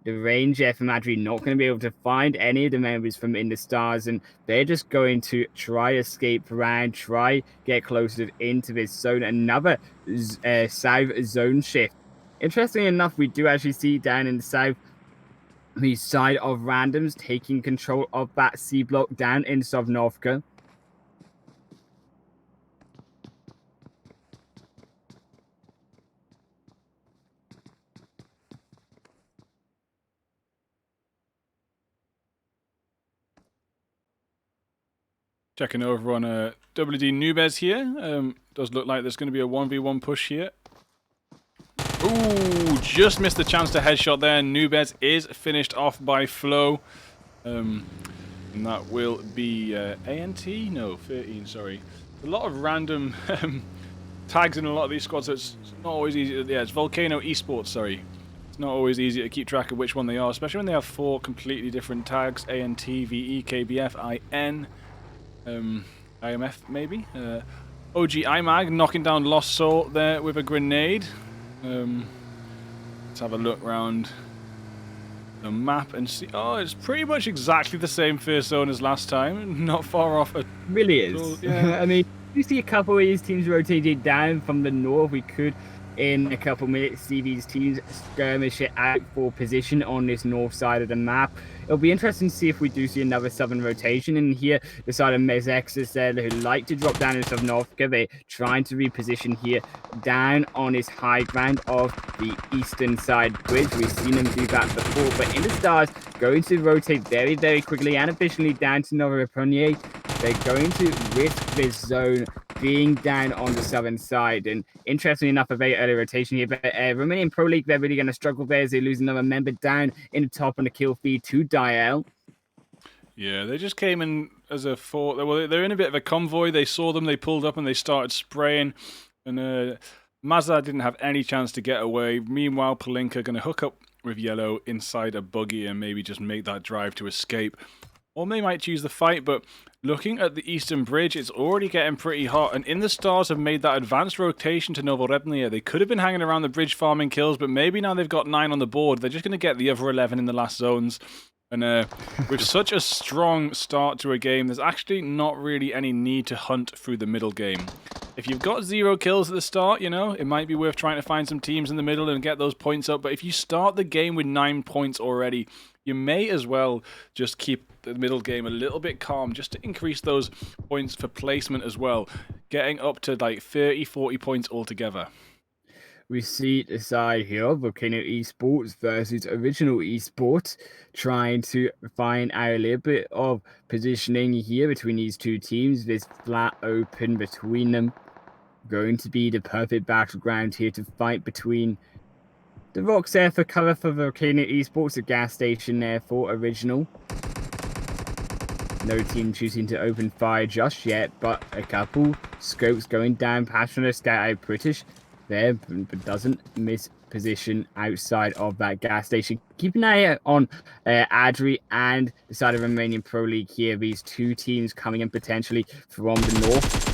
The Ranger from Adri not going to be able to find any of the members from In the Stars, and they're just going to try escape around, try get closer into this zone. Another south zone shift. Interestingly enough, we do actually see down in the south the side of randoms taking control of that C block down in Sovnovka. Checking over on WD Nubes here. Does look like there's going to be a 1v1 push here. Ooh, just missed the chance to headshot there. Nubes is finished off by Flo. And that will be ANT? No, 13, sorry. A lot of random tags in a lot of these squads, so it's not always easy. Yeah, it's Volcano Esports, sorry. It's not always easy to keep track of which one they are, especially when they have 4 completely different tags. ANT, VE, KBF, IN. IMF maybe. OG IMAG knocking down Lost Soul there with a grenade. Let's have a look around the map and see. Oh, it's pretty much exactly the same first zone as last time. Not far off. Really is. Yeah. I mean, you see a couple of these teams rotated down from the north. We could, in a couple minutes, see these teams skirmish it out for position on this north side of the map. It'll be interesting to see if we do see another southern rotation. And here, the side of Mezex is there, who like to drop down in Sovnovka. They're trying to reposition here down on this high ground of the eastern side bridge. We've seen them do that before. But In the Stars going to rotate very, very quickly and efficiently down to Novoreponier. They're going to risk this zone being down on the southern side. And interestingly enough, a very early rotation here. But Romanian Pro League, they're really going to struggle there as they lose another member down in the top on the kill feed to Dial. Yeah, they just came in as a fort. Well, they're in a bit of a convoy. They saw them, they pulled up, and they started spraying. And Mazda didn't have any chance to get away. Meanwhile, Palinka going to hook up with Yellow inside a buggy and maybe just make that drive to escape. Or they might choose the fight, but looking at the eastern bridge, it's already getting pretty hot. And In the Stars have made that advanced rotation to Novorepnia. They could have been hanging around the bridge farming kills, but maybe now they've got 9 on the board. They're just going to get the other 11 in the last zones. And with such a strong start to a game, there's actually not really any need to hunt through the middle game. If you've got 0 kills at the start, you know, it might be worth trying to find some teams in the middle and get those points up. But if you start the game with 9 points already, you may as well just keep the middle game a little bit calm, just to increase those points for placement as well, getting up to like 30, 40 points altogether. We see the side here, Volcano Esports versus Original Esports, trying to find a little bit of positioning here between these two teams. This flat open between them, going to be the perfect battleground here to fight between the rocks there for cover for Volcano Esports, a gas station there for Original. No team choosing to open fire just yet, but a couple scopes going down past the scout out British there, but doesn't miss position outside of that gas station. Keep an eye out on Adri and the side of Romanian Pro League here. These two teams coming in potentially from the north.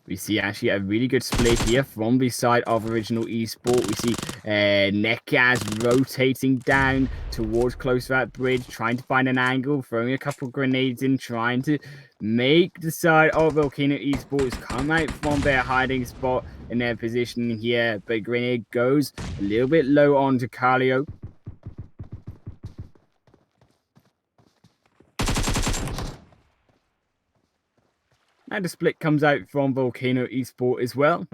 We see actually a really good split here from the side of Original Esport. We see Nekaz rotating down towards close to that bridge, trying to find an angle, throwing a couple of grenades in, trying to make the side of Volcano Esports come out from their hiding spot in their position here. But grenade goes a little bit low onto Carlio. And the split comes out from Volcano Esport as well.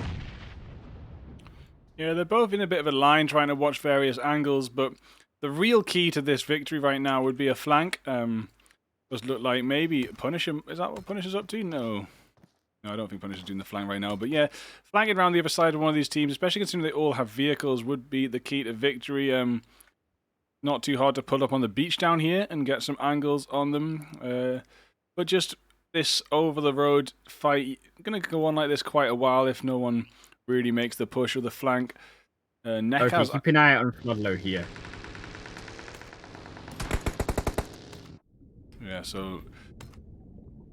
Yeah, they're both in a bit of a line trying to watch various angles, but the real key to this victory right now would be a flank. Does look like maybe Punisher, is that what Punisher's up to? No, I don't think Punisher's doing the flank right now, but yeah, flanking around the other side of one of these teams, especially considering they all have vehicles, would be the key to victory. Not too hard to pull up on the beach down here and get some angles on them, but just this over-the-road fight going to go on like this quite a while if no one really makes the push or the flank. Okay, keep an eye out on Floodlow here. Yeah, so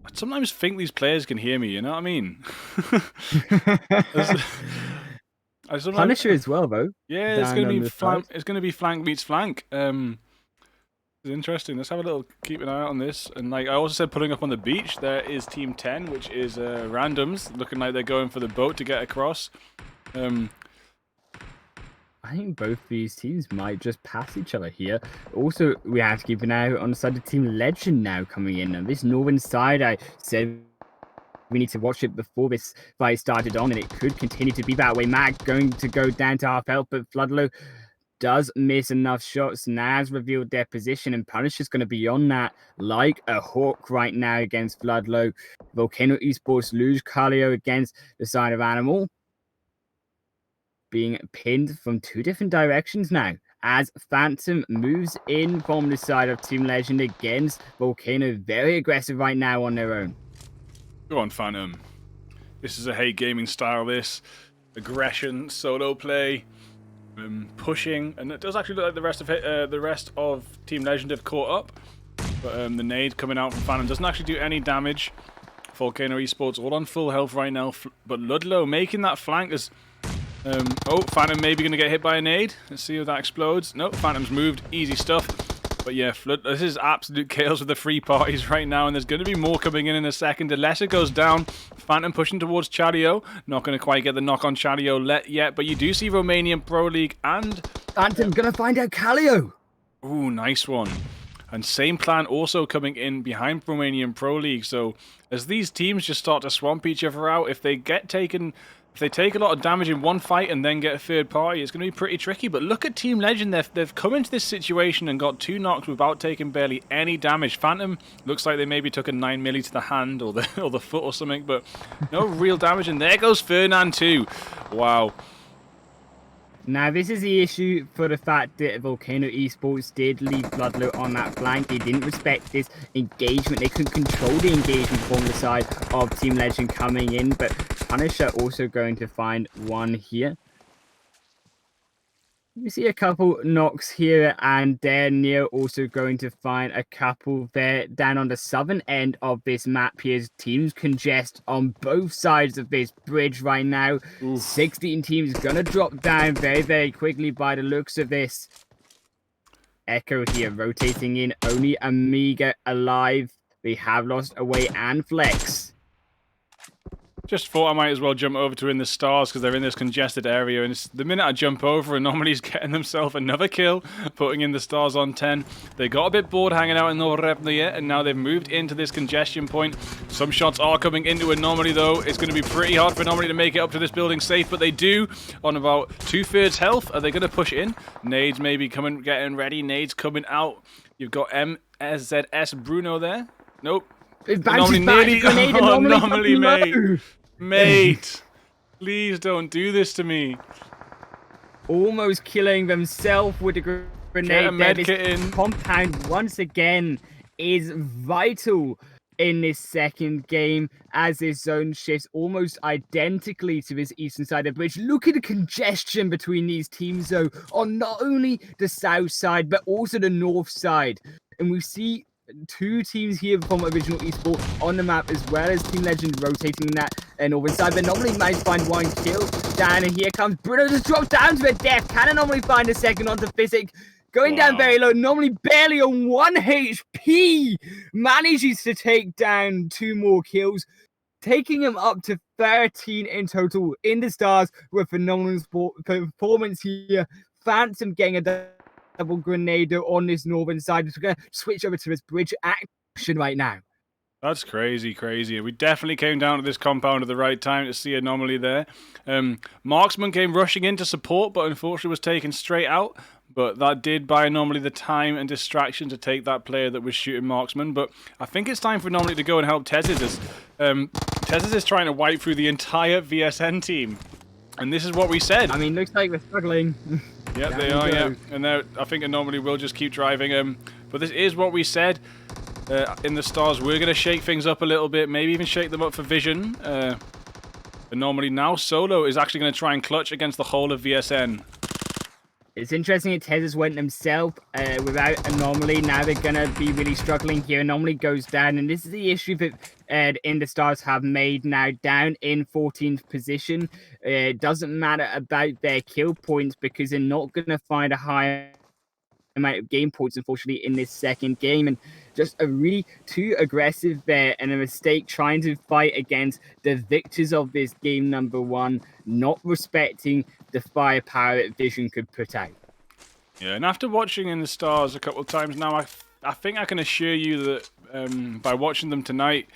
I sometimes think these players can hear me, you know what I mean? Punisher as well, though. Yeah, it's going to be flank. It's going to be flank meets flank. It's interesting. Let's have a little keep an eye out on this. And like I also said, pulling up on the beach, there is Team 10, which is randoms, looking like they're going for the boat to get across. I think both these teams might just pass each other here. Also, we have to keep an eye out on the side of Team Legend now coming in. And this northern side, I said we need to watch it before this fight started on, and it could continue to be that way. Mag going to go down to half health, but Floodlow does miss enough shots. Naz revealed their position, and Punisher's going to be on that like a hawk right now against Floodlow. Volcano Esports lose Carlio against the side of Animal, being pinned from two different directions now, as Phantom moves in from the side of Team Legend against Volcano. Very aggressive right now on their own. Go on, Phantom. This is a Hate Gaming style, this. Aggression, solo play. Pushing, and it does actually look like the rest of Team Legend have caught up, but the nade coming out from Phantom doesn't actually do any damage. Volcano Esports all on full health right now, but Ludlow making that flank as oh, Phantom maybe going to get hit by a nade. Let's see if that explodes. Nope, Phantom's moved. Easy stuff. But yeah, this is absolute chaos with the free parties right now, and there's going to be more coming in a second. Alessa goes down. Phantom pushing towards Chalio. Not going to quite get the knock on Chalio yet, but you do see Romanian Pro League and Phantom going to find out Callio. Ooh, nice one. And same plan also coming in behind Romanian Pro League. So as these teams just start to swamp each other out, if they take a lot of damage in one fight and then get a third party, it's going to be pretty tricky. But look at Team Legend. They've come into this situation and got 2 knocks without taking barely any damage. Phantom looks like they maybe took a 9 milli to the hand or the foot or something, but no real damage. And there goes Fernand too. Wow. Now, this is the issue for the fact that Volcano Esports did leave Floodlow on that flank. They didn't respect this engagement. They couldn't control the engagement from the side of Team Legend coming in, but Punisher also going to find one here. You see a couple knocks here and there. Near also going to find a couple there down on the southern end of this map here. Teams congest on both sides of this bridge right now. Oof. 16 teams gonna drop down very, very quickly by the looks of this. Echo here rotating in. Only Amiga alive. They have lost Away and Flex. Just thought I might as well jump over to in the stars because they're in this congested area, and the minute I jump over, Anomaly's getting themselves another kill, putting in the stars on 10. They got a bit bored hanging out in Norrevnia, and now they've moved into this congestion point. Some shots are coming into Anomaly though. It's going to be pretty hard for Anomaly to make it up to this building safe, but they do on about 2/3 health. Are they going to push in? Nades maybe coming, getting ready. Nades coming out. You've got MSZS Bruno there. Nope. Anomaly nearly. Anomaly, mate. Mate, please don't do this to me. Almost killing themselves with the grenade. This compound once again is vital in this second game as this zone shifts almost identically to this eastern side of the bridge. Look at the congestion between these teams though on not only the south side but also the north side. And we see two teams here from Original Esport on the map, as well as Team Legend rotating that northern side. But Anomaly might find one kill down, and here comes Bruno, just drops down to a death. Can Anomaly find a second onto Physic? Going down very low, Anomaly barely on 1 HP, manages to take down 2 more kills, taking him up to 13 in total in the stars with phenomenal performance here. Phantom getting a double grenade on this northern side. We're going to switch over to this bridge action right now. That's crazy, crazy. We definitely came down to this compound at the right time to see Anomaly there. Marksman came rushing in to support, but unfortunately was taken straight out. But that did buy Anomaly the time and distraction to take that player that was shooting Marksman. But I think it's time for Anomaly to go and help Tezis. Tezis is trying to wipe through the entire VSN team. And this is what we said. I mean, looks like we're struggling. Yeah, they are, yeah. And now I think Anomaly will just keep driving. But this is what we said in the stars. We're going to shake things up a little bit, maybe even shake them up for Vision. Anomaly now solo is actually going to try and clutch against the whole of VSN. It's interesting that Tezis went themselves without Anomaly. Now they're going to be really struggling here. Anomaly goes down, and this is the issue that in the stars have made now, down in 14th position. It doesn't matter about their kill points because they're not going to find a high amount of game points, unfortunately, in this second game. And just a really too aggressive there and a mistake trying to fight against the victors of this game number 1, not respecting the firepower that Vision could put out. Yeah, and after watching in the stars a couple of times now, I think I can assure you that by watching them tonight,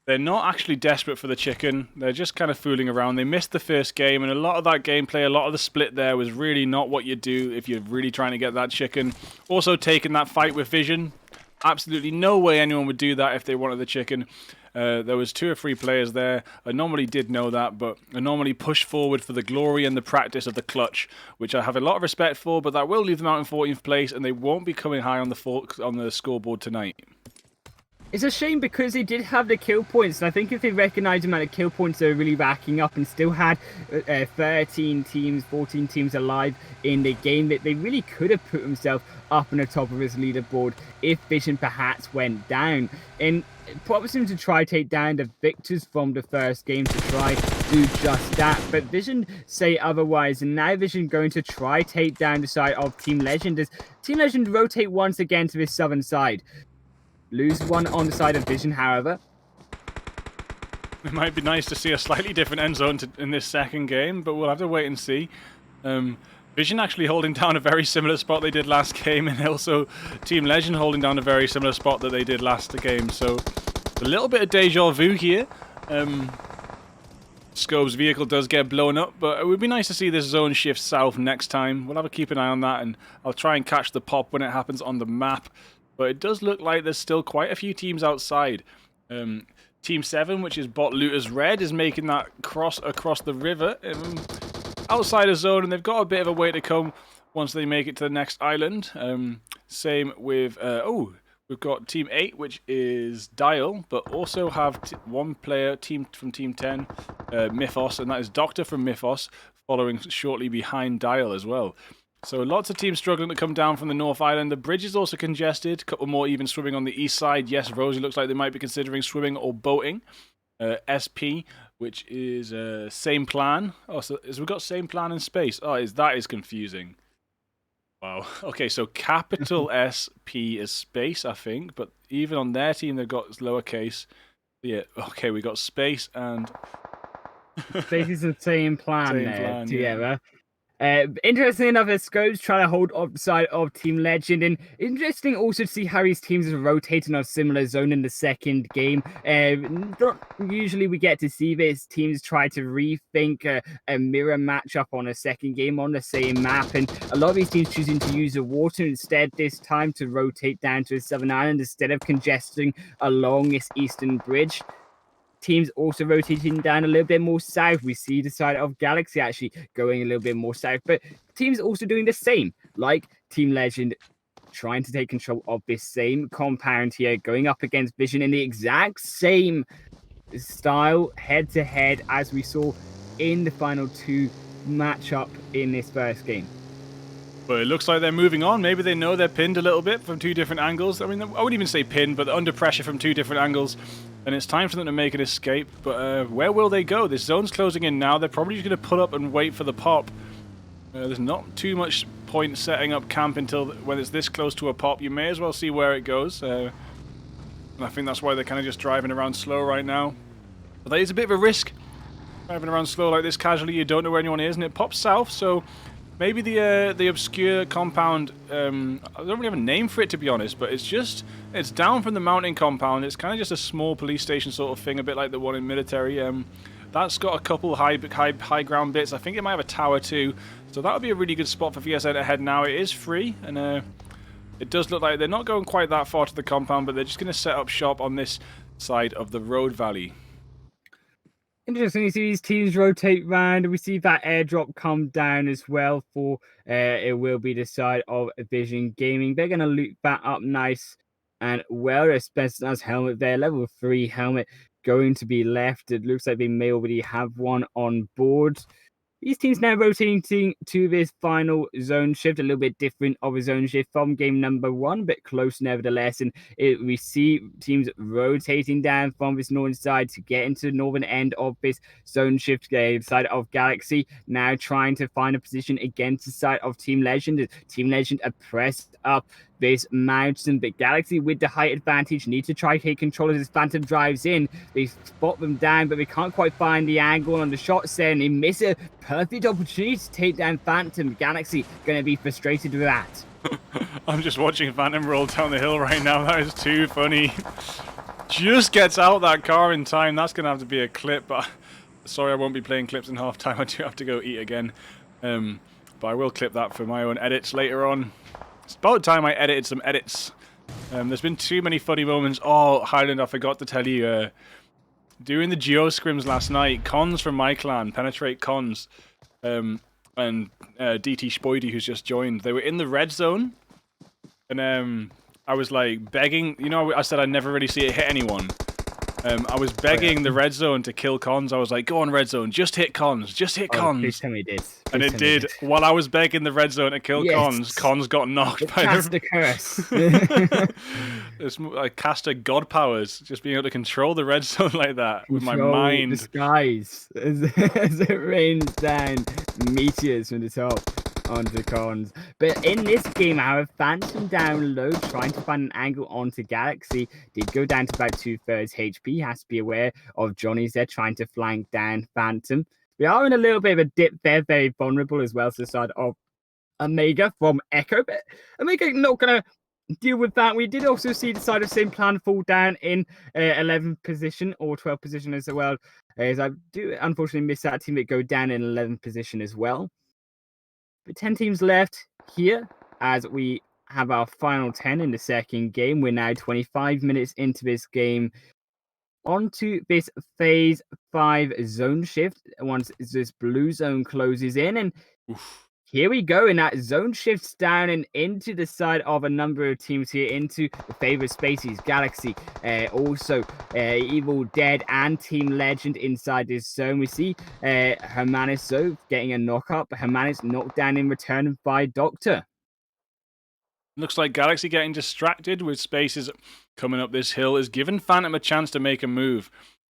they're not actually desperate for the chicken. They're just kind of fooling around. They missed the first game, and a lot of that gameplay, a lot of the split there was really not what you do if you're really trying to get that chicken. Also taking that fight with Vision. Absolutely no way anyone would do that if they wanted the chicken. There was 2 or 3 players there. Anomaly did know that, but Anomaly pushed forward for the glory and the practice of the clutch, which I have a lot of respect for, but that will leave them out in 14th place, and they won't be coming high on the scoreboard tonight. It's a shame because they did have the kill points, and I think if they recognized the amount of kill points they were really racking up and still had 13 teams, 14 teams alive in the game, that they really could have put themselves up on the top of his leaderboard if Vision perhaps went down. And props him to try take down the victors from the first game to try do just that, but Vision say otherwise, and now Vision going to try take down the side of Team Legend as Team Legend rotate once again to this southern side. Lose one on the side of Vision, however. It might be nice to see a slightly different end zone in this second game, but we'll have to wait and see. Vision actually holding down a very similar spot they did last game, and also Team Legend holding down a very similar spot that they did last game. So a little bit of deja vu here. Scope's vehicle does get blown up, but it would be nice to see this zone shift south next time. We'll have to keep an eye on that, and I'll try and catch the pop when it happens on the map. But it does look like there's still quite a few teams outside. Team 7, which is Bot Looters Red, is making that cross across the river outside a zone, and they've got a bit of a way to come once they make it to the next island. Same with... we've got Team 8, which is Dial, but also have one player from Team 10, Mythos, and that is Doctor from Mythos, following shortly behind Dial as well. So lots of teams struggling to come down from the North Island. The bridge is also congested. A couple more even swimming on the east side. Yes, Rosie looks like they might be considering swimming or boating. SP, which is same plan. Oh, so we've got same plan in space. Oh, that is confusing. Wow. Okay, so capital SP is space, I think, but even on their team they've got lowercase. Yeah. Okay, we got space and Space is the same plan same there plan, together. yeah. Interesting enough, Scrims trying to hold up the side of Team Legend, and interesting also to see how his teams are rotating on a similar zone in the second game. Not usually we get to see this. Teams try to rethink a mirror matchup on a second game on the same map, and a lot of these teams choosing to use the water instead this time to rotate down to the Southern Island instead of congesting along this eastern bridge. Teams also rotating down a little bit more south. We see the side of Galaxy actually going a little bit more south, but teams also doing the same, like Team Legend trying to take control of this same compound here, going up against Vision in the exact same style, head-to-head, as we saw in the final two matchup in this first game. But it looks like they're moving on. Maybe they know they're pinned a little bit from two different angles. I mean, I wouldn't even say pinned, but under pressure from two different angles. And it's time for them to make an escape. But where will they go? This zone's closing in now. They're probably just going to pull up and wait for the pop. There's not too much point setting up camp until when it's this close to a pop. You may as well see where it goes. And I think that's why they're kind of just driving around slow right now. But that is a bit of a risk. Driving around slow like this casually, you don't know where anyone is, and it pops south, so maybe the obscure compound, I don't really have a name for it to be honest, but it's down from the mountain compound. It's kind of just a small police station sort of thing, a bit like the one in military. That's got a couple high ground bits. I think it might have a tower too, so that would be a really good spot for VSN to head now. It is free, and it does look like they're not going quite that far to the compound, but they're just going to set up shop on this side of the road valley. Interesting, you see these teams rotate round, and we see that airdrop come down as well for it will be the side of Vision Gaming. They're going to loot that up nice and well. Spencer's helmet there, level 3 helmet going to be left. It looks like they may already have one on board. These teams now rotating to this final zone shift, a little bit different of a zone shift from game number 1, but close nevertheless. And we see teams rotating down from this northern side to get into the northern end of this zone shift side of Galaxy. Now trying to find a position against the side of Team Legend. Team Legend are pressed up this mountain, but Galaxy with the height advantage need to try to take control as this Phantom drives in. They spot them down, but they can't quite find the angle on the shots there, and they miss a perfect opportunity to take down Phantom. Galaxy going to be frustrated with that. I'm just watching Phantom roll down the hill right now. That is too funny. Just gets out that car in time. That's going to have to be a clip, but sorry, I won't be playing clips in halftime. I do have to go eat again. But I will clip that for my own edits later on. It's about time I edited some edits. There's been too many funny moments. Oh, Highland, I forgot to tell you. During the Geo Scrims last night, Cons from my clan, Penetrate Cons, and DT Spoidy, who's just joined, they were in the red zone. And I was like begging, you know, I said I'd never really see it hit anyone. I was begging the red zone to kill Cons. I was like, go on red zone, just hit Cons, just hit Cons. Please tell me it did. And it did. While I was begging the red zone to kill Cons got knocked by the curse. It's like caster god powers, just being able to control the red zone like that with my mind. The skies as it rains down meteors from the top onto Cons. But in this game, our Phantom down low, trying to find an angle onto Galaxy, did go down to about 2/3 HP. Has to be aware of Johnny's there trying to flank down Phantom. We are in a little bit of a dip there, very vulnerable as well to the side of Omega from Echo, but Omega not going to deal with that. We did also see the side of same plan fall down in 11th position or 12th position as well, as I do unfortunately miss that team that go down in 11th position as well. But 10 teams left here as we have our final 10 in the second game. We're now 25 minutes into this game. Onto this phase 5 zone shift once this blue zone closes in, and here we go, and that zone shifts down and into the side of a number of teams here, into the favorite spaces. Galaxy, also Evil Dead and Team Legend inside this zone. We see Hermanis so getting a knock up. Hermanis knocked down in return by Doctor. Looks like Galaxy getting distracted with spaces coming up this hill is giving Phantom a chance to make a move.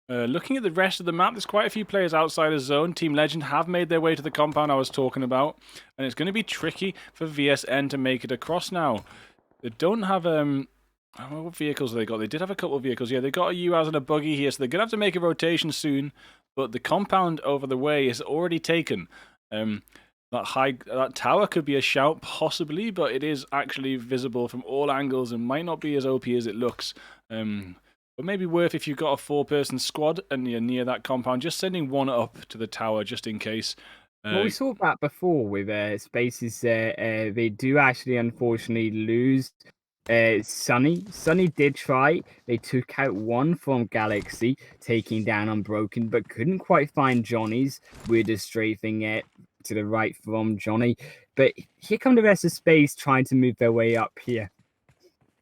Looking at the rest of the map, there's quite a few players outside the zone. Team Legend have made their way to the compound I was talking about, and it's going to be tricky for VSN to make it across now. They don't have what vehicles have they got? They did have a couple of vehicles. Yeah, they got a UAZ and a buggy here, so they're going to have to make a rotation soon. But the compound over the way is already taken. That tower could be a shout, possibly, but it is actually visible from all angles and might not be as OP as it looks. But maybe worth, if you've got a 4-person squad and you're near that compound, just sending one up to the tower just in case. Well, we saw that before with spaces. They do actually, unfortunately, lose Sunny. Sunny did try. They took out one from Galaxy, taking down Unbroken, but couldn't quite find Johnny's. We're just strafing it to the right from Johnny. But here come the rest of Space trying to move their way up here.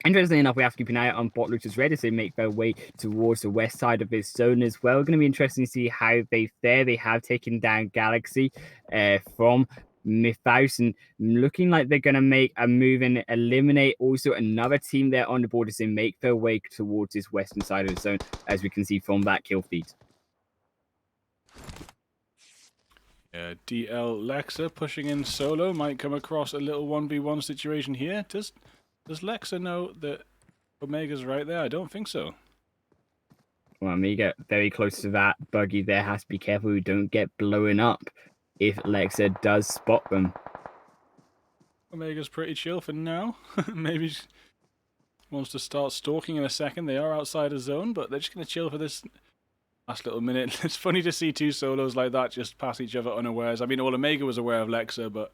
Interestingly enough, we have to keep an eye on Bot Looters Red as they make their way towards the west side of this zone as well. Going to be interesting to see how they fare. They have taken down Galaxy from Mythhouse, and looking like they're going to make a move and eliminate also another team there on the board as they make their way towards this western side of the zone, as we can see from that kill feed. Yeah, DL Lexa pushing in solo might come across a little 1v1 situation here. Does Lexa know that Omega's right there? I don't think so. Well, Omega very close to that buggy there. Has to be careful we don't get blown up if Lexa does spot them. Omega's pretty chill for now. Maybe she wants to start stalking in a second. They are outside a zone, but they're just going to chill for this last little minute. It's funny to see two solos like that just pass each other unawares. I mean, well, Omega was aware of Lexa, but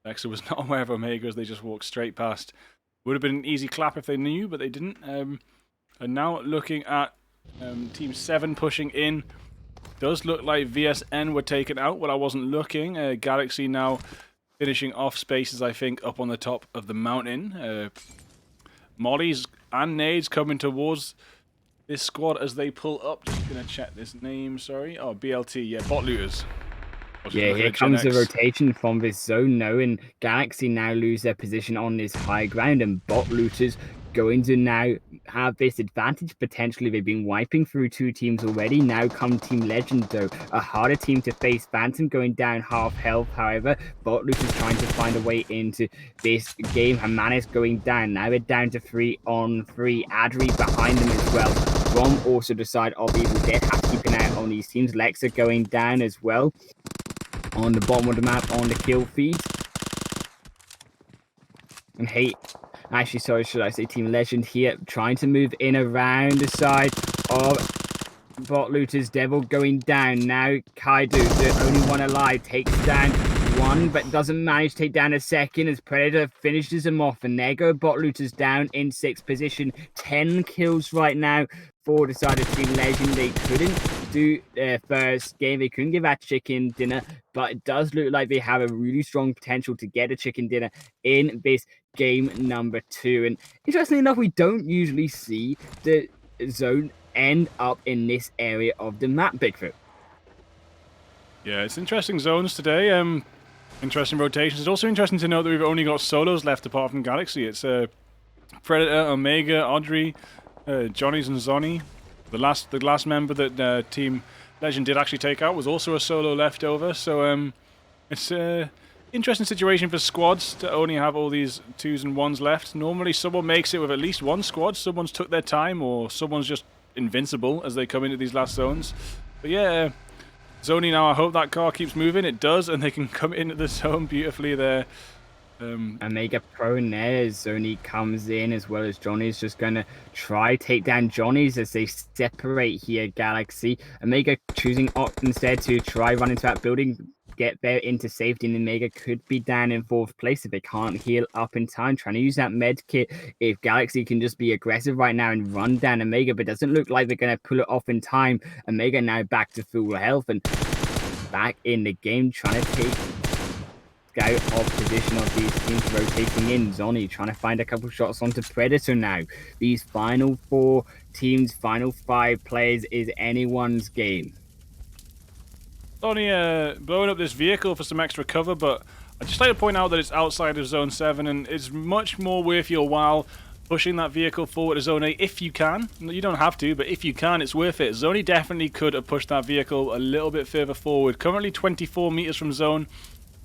Lexa was not aware of Omega as they just walked straight past. Would have been an easy clap if they knew, but they didn't. And now looking at Team 7 pushing in. Does look like VSN were taken out. Well, I wasn't looking. Galaxy now finishing off spaces, I think, up on the top of the mountain. Mollies and nades coming towards this squad as they pull up. Just going to check this name, sorry. Oh, BLT, yeah, Bot Looters. Yeah, here comes the rotation from this zone now, and Galaxy now lose their position on this high ground, and Bot Looters going to now have this advantage potentially. They've been wiping through two teams already. Now come Team Legend, though, a harder team to face. Phantom going down half health, however. Bot Looters trying to find a way into this game. Hermanis going down. Now they're down to 3-on-3. Adri behind them as well. From also the side of Evil Dead, have to keep an eye on these teams. Lexa going down as well on the bottom of the map on the kill feed. And actually, sorry, should I say Team Legend here, trying to move in around the side of Bot Looters. Devil going down. Now Kaido, the only one alive, takes down one, but doesn't manage to take down a second as Predator finishes him off. And there go Bot Looters down in 6th position. 10 kills right now for the side of Team Legend. They couldn't do their first game. They couldn't give that chicken dinner, but it does look like they have a really strong potential to get a chicken dinner in this game number 2. And interestingly enough, we don't usually see the zone end up in this area of the map, Bigfoot. Yeah, it's interesting zones today. Interesting rotations. It's also interesting to note that we've only got solos left apart from Galaxy. It's Predator, Omega, Audrey, Johnny's and Zonny. The last member that Team Legend did actually take out was also a solo left over. So it's an interesting situation for squads to only have all these 2s and 1s left. Normally someone makes it with at least one squad. Someone's took their time, or someone's just invincible as they come into these last zones. But yeah, Zony now, I hope that car keeps moving. It does, and they can come into the zone beautifully there. Omega prone there as Zony comes in, as well as Johnny's just going to try take down Johnny's as they separate here, Galaxy. Omega choosing instead to try run into that building, get there into safety, and Omega could be down in 4th place if they can't heal up in time. Trying to use that med kit. If Galaxy can just be aggressive right now and run down Omega, but doesn't look like they're going to pull it off in time. Omega now back to full health and back in the game, trying to take scout of position of these teams rotating in. Zoni trying to find a couple shots onto Predator now. These final 4 teams, final 5 players is anyone's game. Only blowing up this vehicle for some extra cover, but I'd just like to point out that it's outside of Zone 7, and it's much more worth your while pushing that vehicle forward to Zone 8 if you can. You don't have to, but if you can, it's worth it. Zoni definitely could have pushed that vehicle a little bit further forward. Currently 24 meters from Zone.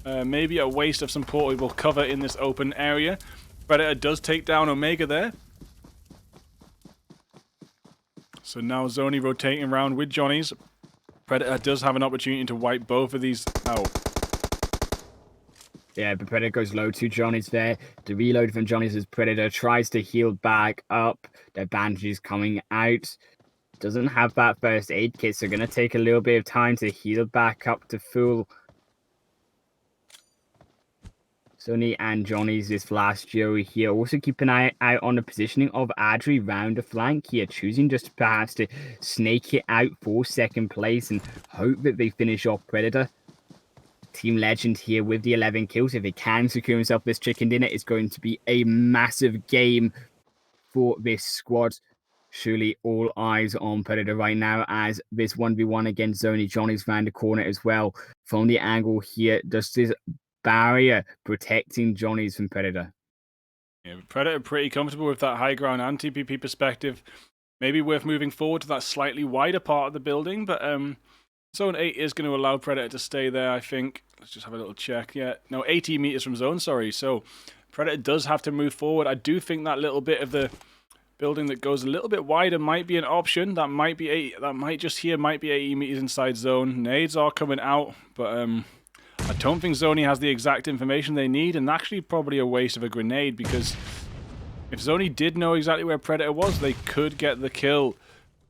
Maybe a waste of some portable cover in this open area. Predator does take down Omega there. So now Zoni rotating around with Johnny's. Predator does have an opportunity to wipe both of these out. Yeah, but Predator goes low. 2 Johnnies there. The reload from Johnnies as Predator tries to heal back up. Their bandages coming out. Doesn't have that first aid kit, so going to take a little bit of time to heal back up to full. Sonny and Johnny's this last Joey here. Also keep an eye out on the positioning of Adri round the flank here, choosing just perhaps to snake it out for second place and hope that they finish off Predator. Team Legend here with the 11 kills. If they can secure himself this chicken dinner, it's going to be a massive game for this squad. Surely all eyes on Predator right now as this 1v1 against Zoni. Johnny's round the corner as well. From the angle here, does this barrier protecting Johnny's from Predator? Yeah, Predator pretty comfortable with that high ground anti-PP perspective. Maybe worth moving forward to that slightly wider part of the building, but Zone 8 is going to allow Predator to stay there, I think. Let's just have a little check. Yeah, no, 80 meters from Zone, sorry. So Predator does have to move forward. I do think that little bit of the building that goes a little bit wider might be an option. That might be 80 meters inside Zone. Nades are coming out, but I don't think Zoni has the exact information they need, and actually probably a waste of a grenade, because if Zoni did know exactly where Predator was, they could get the kill.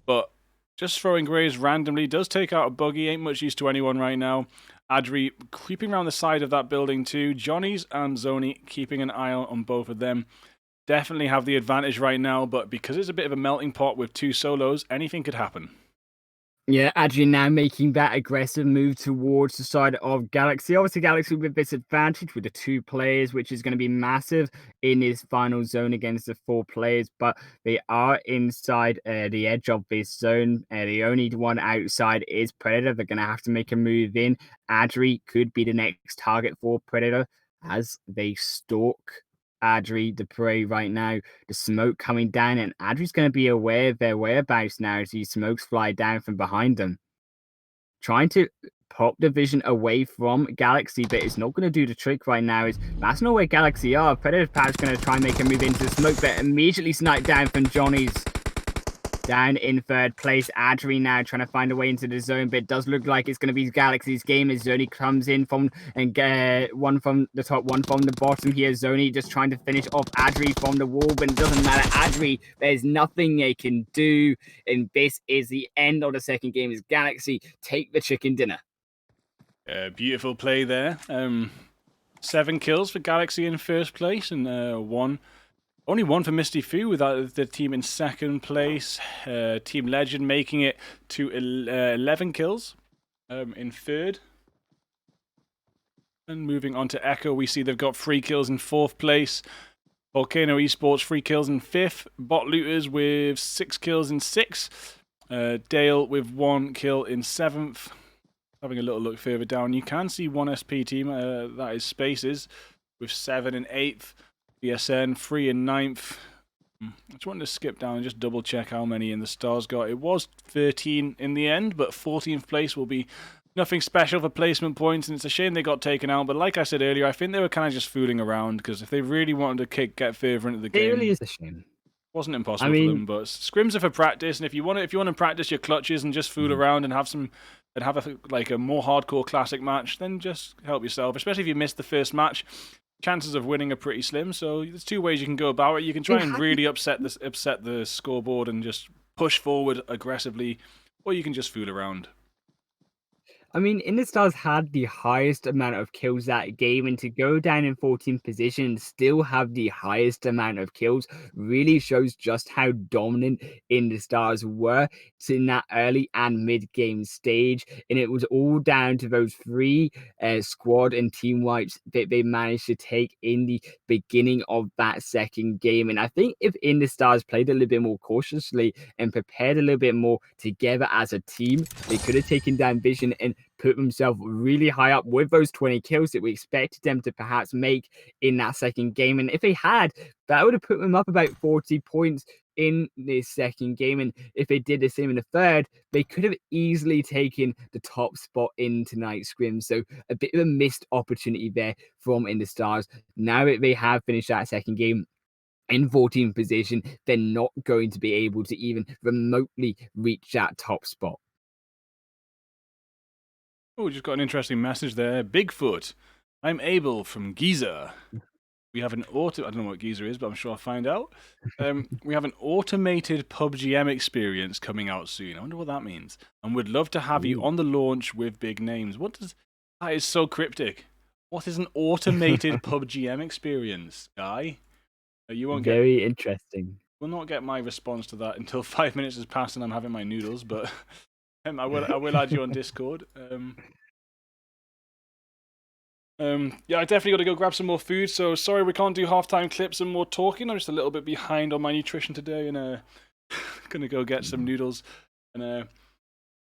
But just throwing grenades randomly does take out a buggy. Ain't much use to anyone right now. Adri creeping around the side of that building too. Johnny's and Zoni keeping an eye on both of them. Definitely have the advantage right now, but because it's a bit of a melting pot with 2 solos, anything could happen. Yeah, Adrian now making that aggressive move towards the side of Galaxy. Obviously, Galaxy with this advantage with the 2 players, which is going to be massive in this final zone against the 4 players. But they are inside the edge of this zone. The only one outside is Predator. They're going to have to make a move in. Adri could be the next target for Predator as they stalk Adri, the prey right now. The smoke coming down, and Adri's going to be aware of their whereabouts now as these smokes fly down from behind them. Trying to pop the vision away from Galaxy, but it's not going to do the trick right now. That's not where Galaxy are. Predator perhaps going to try and make a move into the smoke, but immediately sniped down from Johnny's. Down in 3rd place, Adri now trying to find a way into the zone, but it does look like it's going to be Galaxy's game as Zoni comes in from and one from the top, one from the bottom here. Zoni just trying to finish off Adri from the wall, but it doesn't matter. Adri, there's nothing they can do, and this is the end of the second game as Galaxy take the chicken dinner. Beautiful play there. 7 kills for Galaxy in 1st place, and only 1 for Misty Fu with the team in 2nd place. Team Legend making it to 11 kills in 3rd. And moving on to Echo, we see they've got 3 kills in 4th place. Volcano Esports 3 kills in 5th. Bot Looters with 6 kills in 6th. Dale with 1 kill in 7th. Having a little look further down, you can see 1 SP team, that is Spaces, with 7 in 8th. BSN 3 in 9th. I just wanted to skip down and just double check how many in the stars got. It was 13 in the end, but 14th place will be nothing special for placement points, and it's a shame they got taken out. But like I said earlier, I think they were kind of just fooling around, because if they really wanted to get further into the game, it really is a shame. Wasn't impossible for them. But scrims are for practice, and if you want to practice your clutches and just fool around and have a more hardcore classic match, then just help yourself. Especially if you missed the first match. Chances of winning are pretty slim, so there's 2 ways you can go about it. You can try and really upset the scoreboard and just push forward aggressively, or you can just fool around. I mean, Interstars had the highest amount of kills that game, and to go down in 14th position and still have the highest amount of kills really shows just how dominant Interstars were in that early and mid-game stage. And it was all down to those three squad and team wipes that they managed to take in the beginning of that second game. And I think if Interstars played a little bit more cautiously and prepared a little bit more together as a team, they could have taken down Vision and put themselves really high up with those 20 kills that we expected them to perhaps make in that second game. And if they had, that would have put them up about 40 points in this second game. And if they did the same in the third, they could have easily taken the top spot in tonight's scrim. So a bit of a missed opportunity there from Interstars. Now that they have finished that second game in 14th position, they're not going to be able to even remotely reach that top spot. Oh, just got an interesting message there. Bigfoot, I'm Abel from Giza. We have an I don't know what Giza is, but I'm sure I'll find out. We have an automated PUBG experience coming out soon. I wonder what that means. And we'd love to have you on the launch with big names. That is so cryptic. What is an automated PUBG experience, guy? You won't Very interesting. Will not get my response to that until 5 minutes has passed and I'm having my noodles, but I will add you on Discord. Yeah, I definitely got to go grab some more food, so sorry we can't do halftime clips and more talking. I'm just a little bit behind on my nutrition today, and gonna go get some noodles. And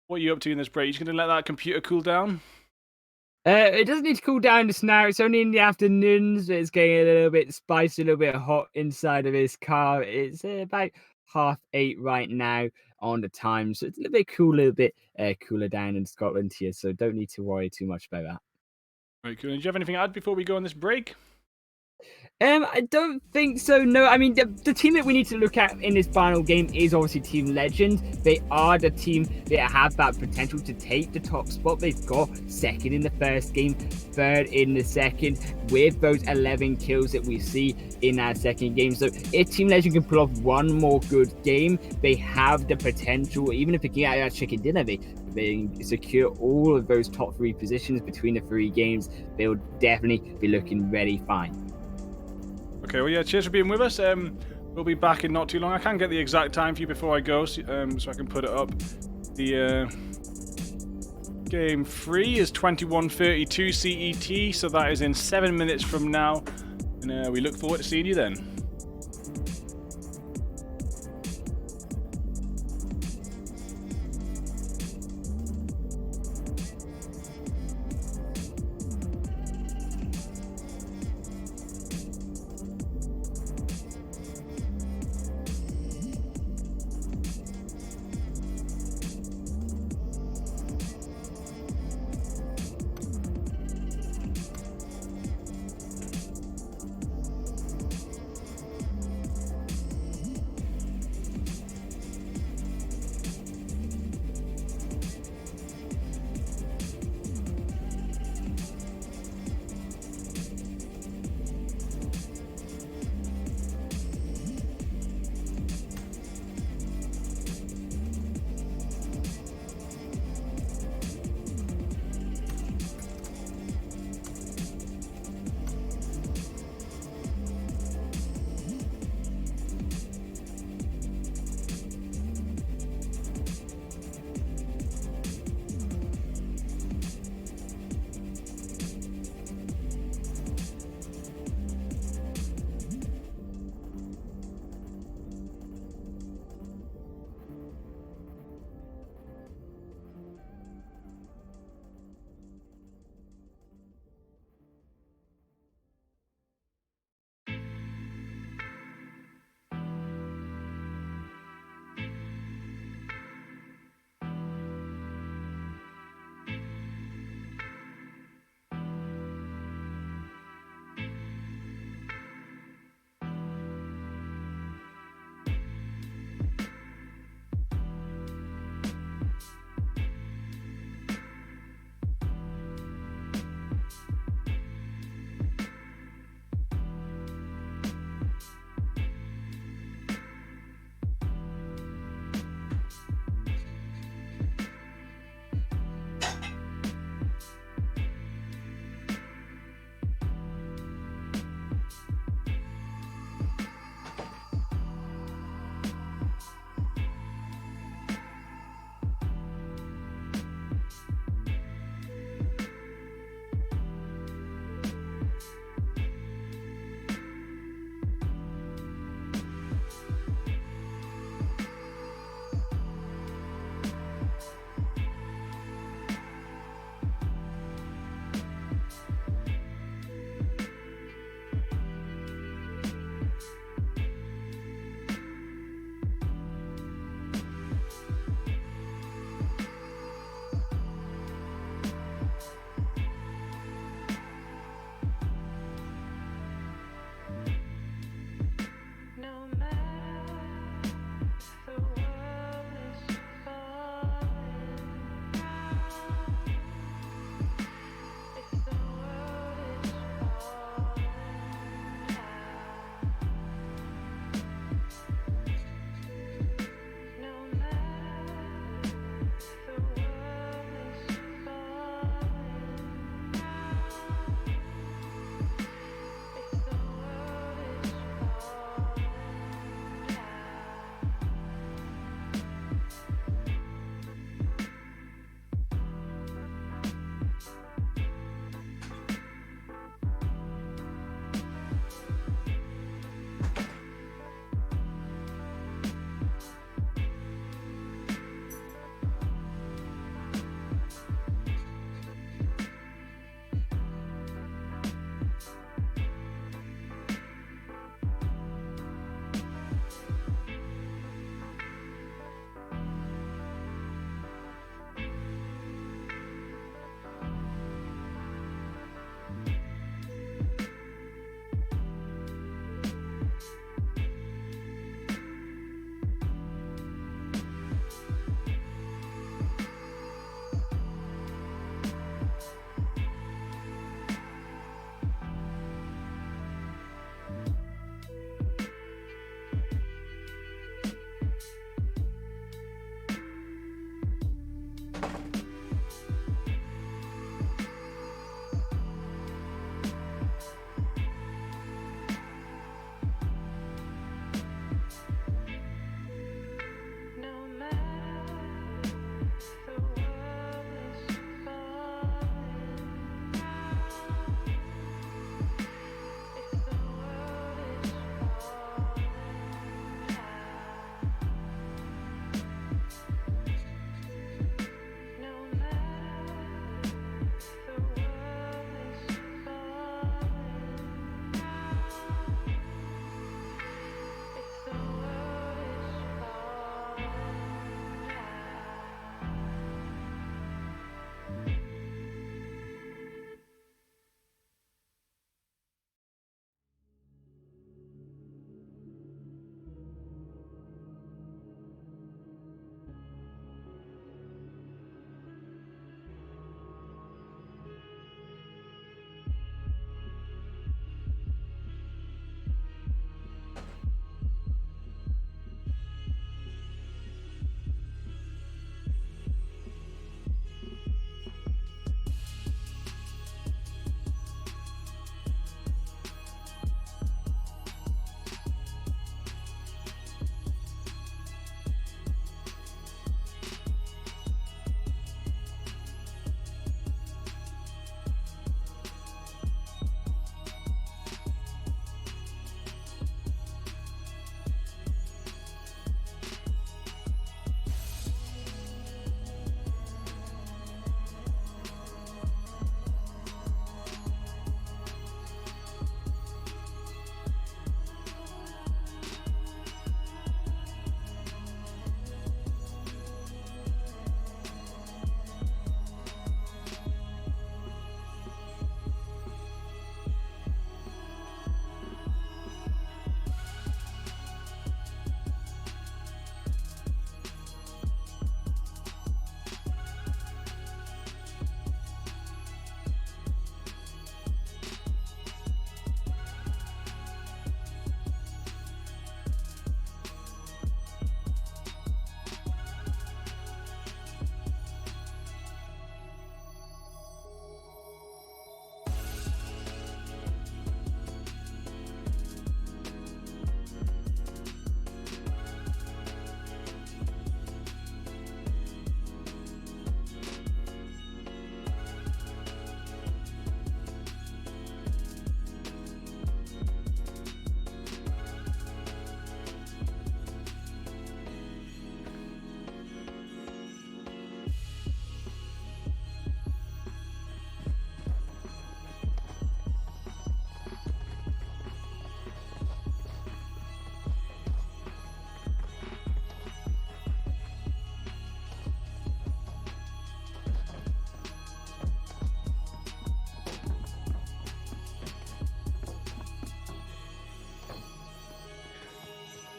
what are you up to in this break? You just gonna let that computer cool down? It doesn't need to cool down just now. It's only in the afternoons. It's getting a little bit spicy, a little bit hot inside of his car. It's about 8:30 right now on the time, so it's a little bit cool, a little bit cooler down in Scotland here. So don't need to worry too much about that. Very cool. And do you have anything to add before we go on this break? I don't think so. No, I mean the team that we need to look at in this final game is obviously Team Legend. They are the team that have that potential to take the top spot. They've got second in the first game, third in the second, with those 11 kills that we see in that second game. So if Team Legend can pull off one more good game, they have the potential. Even if they get out of that chicken dinner, they secure all of those top three positions between the three games. They'll definitely be looking very fine. Okay, well, yeah, cheers for being with us. We'll be back in not too long. I can get the exact time for you before I go, so I can put it up. The game 3 is 21:32 CET, so that is in 7 minutes from now. And we look forward to seeing you then.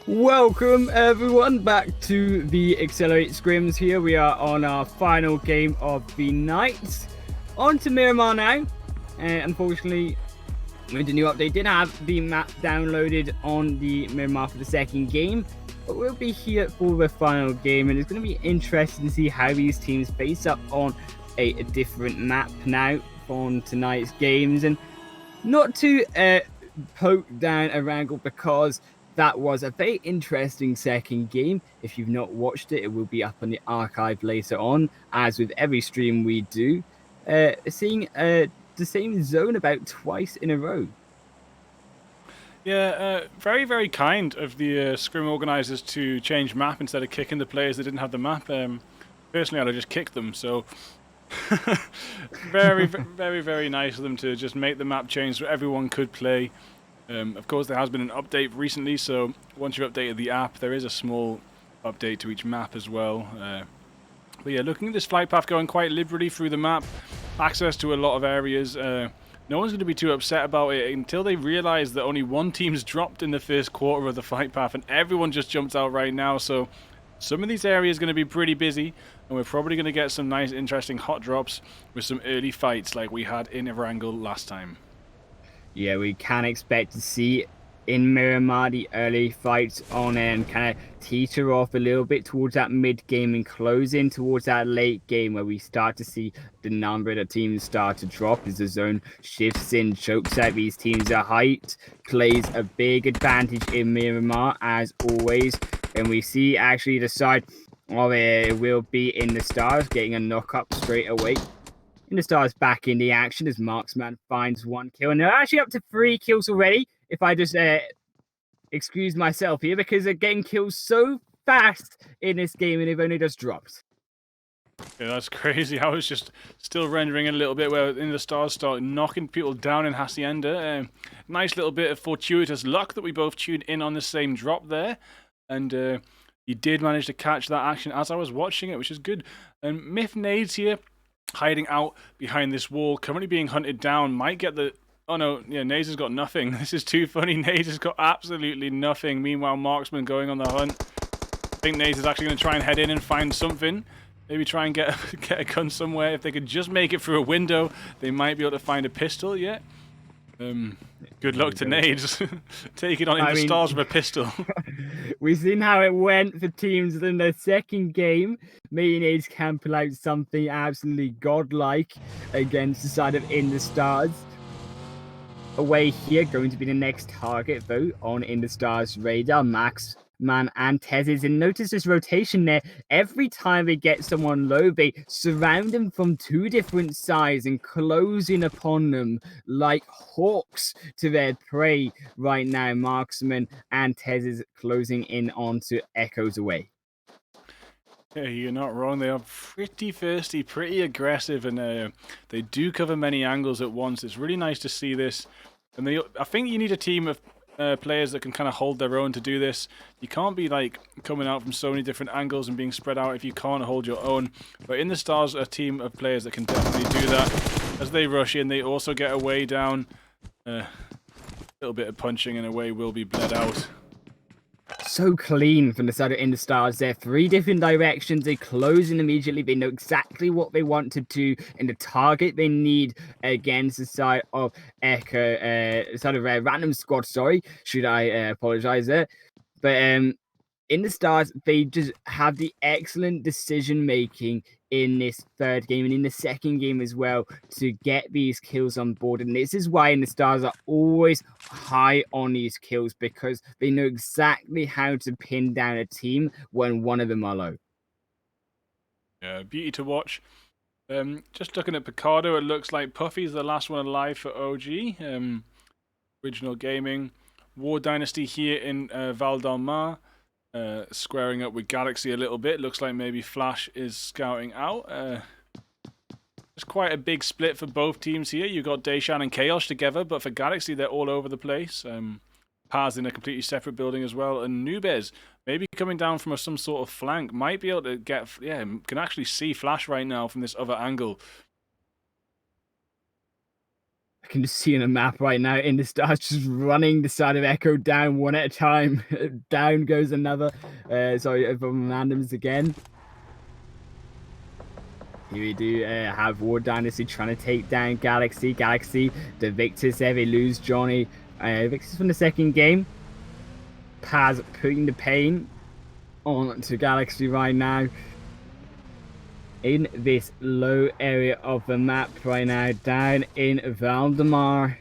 Welcome everyone back to the XLR8 Scrims here. We are on our final game of the night. On to Miramar now. Unfortunately, with the new update, did have the map downloaded on the Miramar for the second game. But we'll be here for the final game, and it's going to be interesting to see how these teams face up on a different map now on tonight's games. And not to poke down a wrangle, because that was a very interesting second game. If you've not watched it, it will be up on the archive later on, as with every stream we do. Seeing the same zone about twice in a row. Yeah, very, very kind of the scrim organisers to change map instead of kicking the players that didn't have the map. Personally, I'd have just kicked them, so very, very, very nice of them to just make the map change so everyone could play. Of course, there has been an update recently, so once you've updated the app, there is a small update to each map as well. But yeah, looking at this flight path going quite liberally through the map, access to a lot of areas. No one's going to be too upset about it until they realise that only one team's dropped in the first quarter of the flight path, and everyone just jumped out right now. So some of these areas are going to be pretty busy, and we're probably going to get some nice, interesting hot drops with some early fights like we had in Erangel last time. Yeah, we can expect to see in Miramar the early fights on and kind of teeter off a little bit towards that mid-game and close in towards that late game, where we start to see the number of the teams start to drop as the zone shifts in, chokes out these teams. At height plays a big advantage in Miramar, as always, and we see actually the side of it will be in the Stars getting a knock-up straight away. In the Stars back in the action as Marksman finds 1 kill, and they're actually up to 3 kills already, if I just excuse myself here, because they're getting kills so fast in this game and they've only just dropped. Yeah, that's crazy. I was just still rendering a little bit where in the Stars start knocking people down in Hacienda. Nice little bit of fortuitous luck that we both tuned in on the same drop there, and you did manage to catch that action as I was watching it, which is good. And Myth Nades here, hiding out behind this wall, currently being hunted down, might get the... Oh no, yeah, Nades has got nothing. This is too funny. Nades has got absolutely nothing. Meanwhile, Marksman going on the hunt. I think Nades is actually going to try and head in and find something. Maybe try and get a gun somewhere. If they could just make it through a window, they might be able to find a pistol yet. Good luck to Nades. Take it on in the Stars with a pistol. We've seen how it went for teams in the second game. Maybe Nades can pull out something absolutely godlike against the side of In the Stars. Away here, going to be the next target, though, on In the Stars radar. Maxman and Tezes. And notice this rotation there. Every time they get someone low, they surround them from 2 different sides and closing upon them like hawks to their prey right now. Marksman and Tezes closing in onto Echoes away. Yeah, you're not wrong. They are pretty thirsty, pretty aggressive, and they do cover many angles at once. It's really nice to see this. And I think you need a team of players that can kind of hold their own to do this. You can't be like coming out from so many different angles and being spread out if you can't hold your own. But in the Stars, a team of players that can definitely do that. As they rush in, they also get a way down. A little bit of punching and away will be bled out. So clean from the side of In the Stars there. 3 different directions. They close in immediately. They know exactly what they want to do and the target they need against the side of Random Squad. Sorry, should I apologize there? But In the Stars, they just have the excellent decision making in this third game and in the second game as well to get these kills on board. And this is why In the Stars are always high on these kills, because they know exactly how to pin down a team when one of them are low. Yeah, beauty to watch. Just looking at Picardo, it looks like Puffy's the last one alive for OG. Original Gaming. War Dynasty here in Val del Mar. Squaring up with Galaxy a little bit. Looks like maybe Flash is scouting out. It's quite a big split for both teams here. You've got Dayshan and Chaos together, but for Galaxy, they're all over the place. Paz in a completely separate building as well. And Nubez, maybe coming down from some sort of flank, might be able to get... Yeah, can actually see Flash right now from this other angle. I can just see on a map right now in the stars just running the side of Echo down one at a time. Down goes another. Sorry, from randoms again. Here we do have War Dynasty trying to take down Galaxy. Galaxy, the victors there. They lose Johnny. Victors from the second game. Paz putting the pain on to Galaxy right now. In this low area of the map right now, down in Valdemar.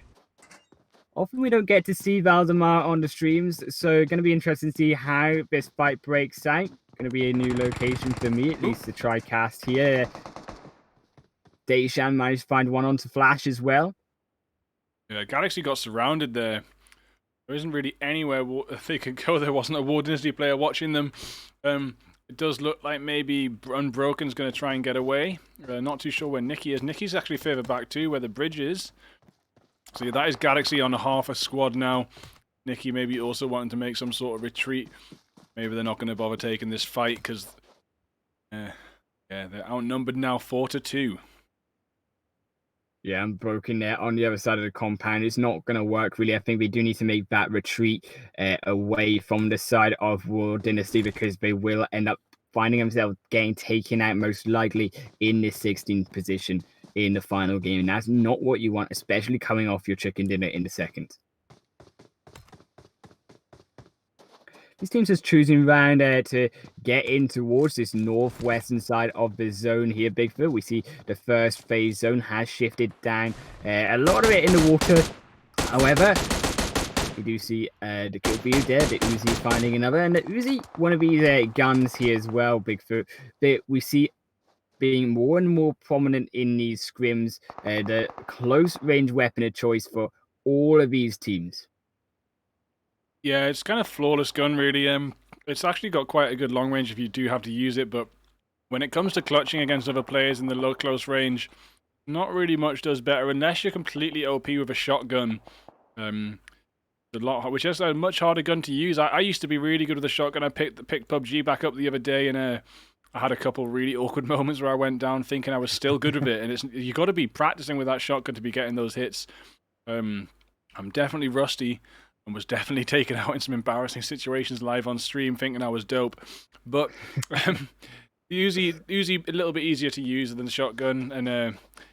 Often we don't get to see Valdemar on the streams, so going to be interesting to see how this fight breaks out. Going to be a new location for me, at least to try cast here. Deishan managed to find one onto Flash as well. Yeah, Galaxy got surrounded there. There isn't really anywhere they could go. There wasn't a War Dynasty player watching them. It does look like maybe Unbroken's going to try and get away. Not too sure where Nikki is. Nikki's actually further back too, where the bridge is. So yeah, that is Galaxy on half a squad now. Nikki maybe also wanting to make some sort of retreat. Maybe they're not going to bother taking this fight because yeah, they're outnumbered now 4-2. Yeah, Unbroken there on the other side of the compound. It's not going to work, really. I think we do need to make that retreat away from the side of War Dynasty because they will end up finding themselves getting taken out most likely in this 16th position in the final game. And that's not what you want, especially coming off your chicken dinner in the second. These teams just choosing round to get in towards this northwestern side of the zone here, Bigfoot. We see the first phase zone has shifted down, a lot of it in the water. However, we do see the kill field there, the Uzi finding another, and the Uzi, one of these guns here as well, Bigfoot, that we see being more and more prominent in these scrims, the close range weapon of choice for all of these teams. Yeah, it's kind of flawless gun, really. It's actually got quite a good long range if you do have to use it, but when it comes to clutching against other players in the low close range, not really much does better unless you're completely OP with a shotgun. Which is a much harder gun to use. I used to be really good with a shotgun. I picked PUBG back up the other day, and I had a couple really awkward moments where I went down thinking I was still good with it, and you got to be practicing with that shotgun to be getting those hits. I'm definitely rusty. And was definitely taken out in some embarrassing situations live on stream, thinking I was dope. But Uzi a little bit easier to use than the shotgun, and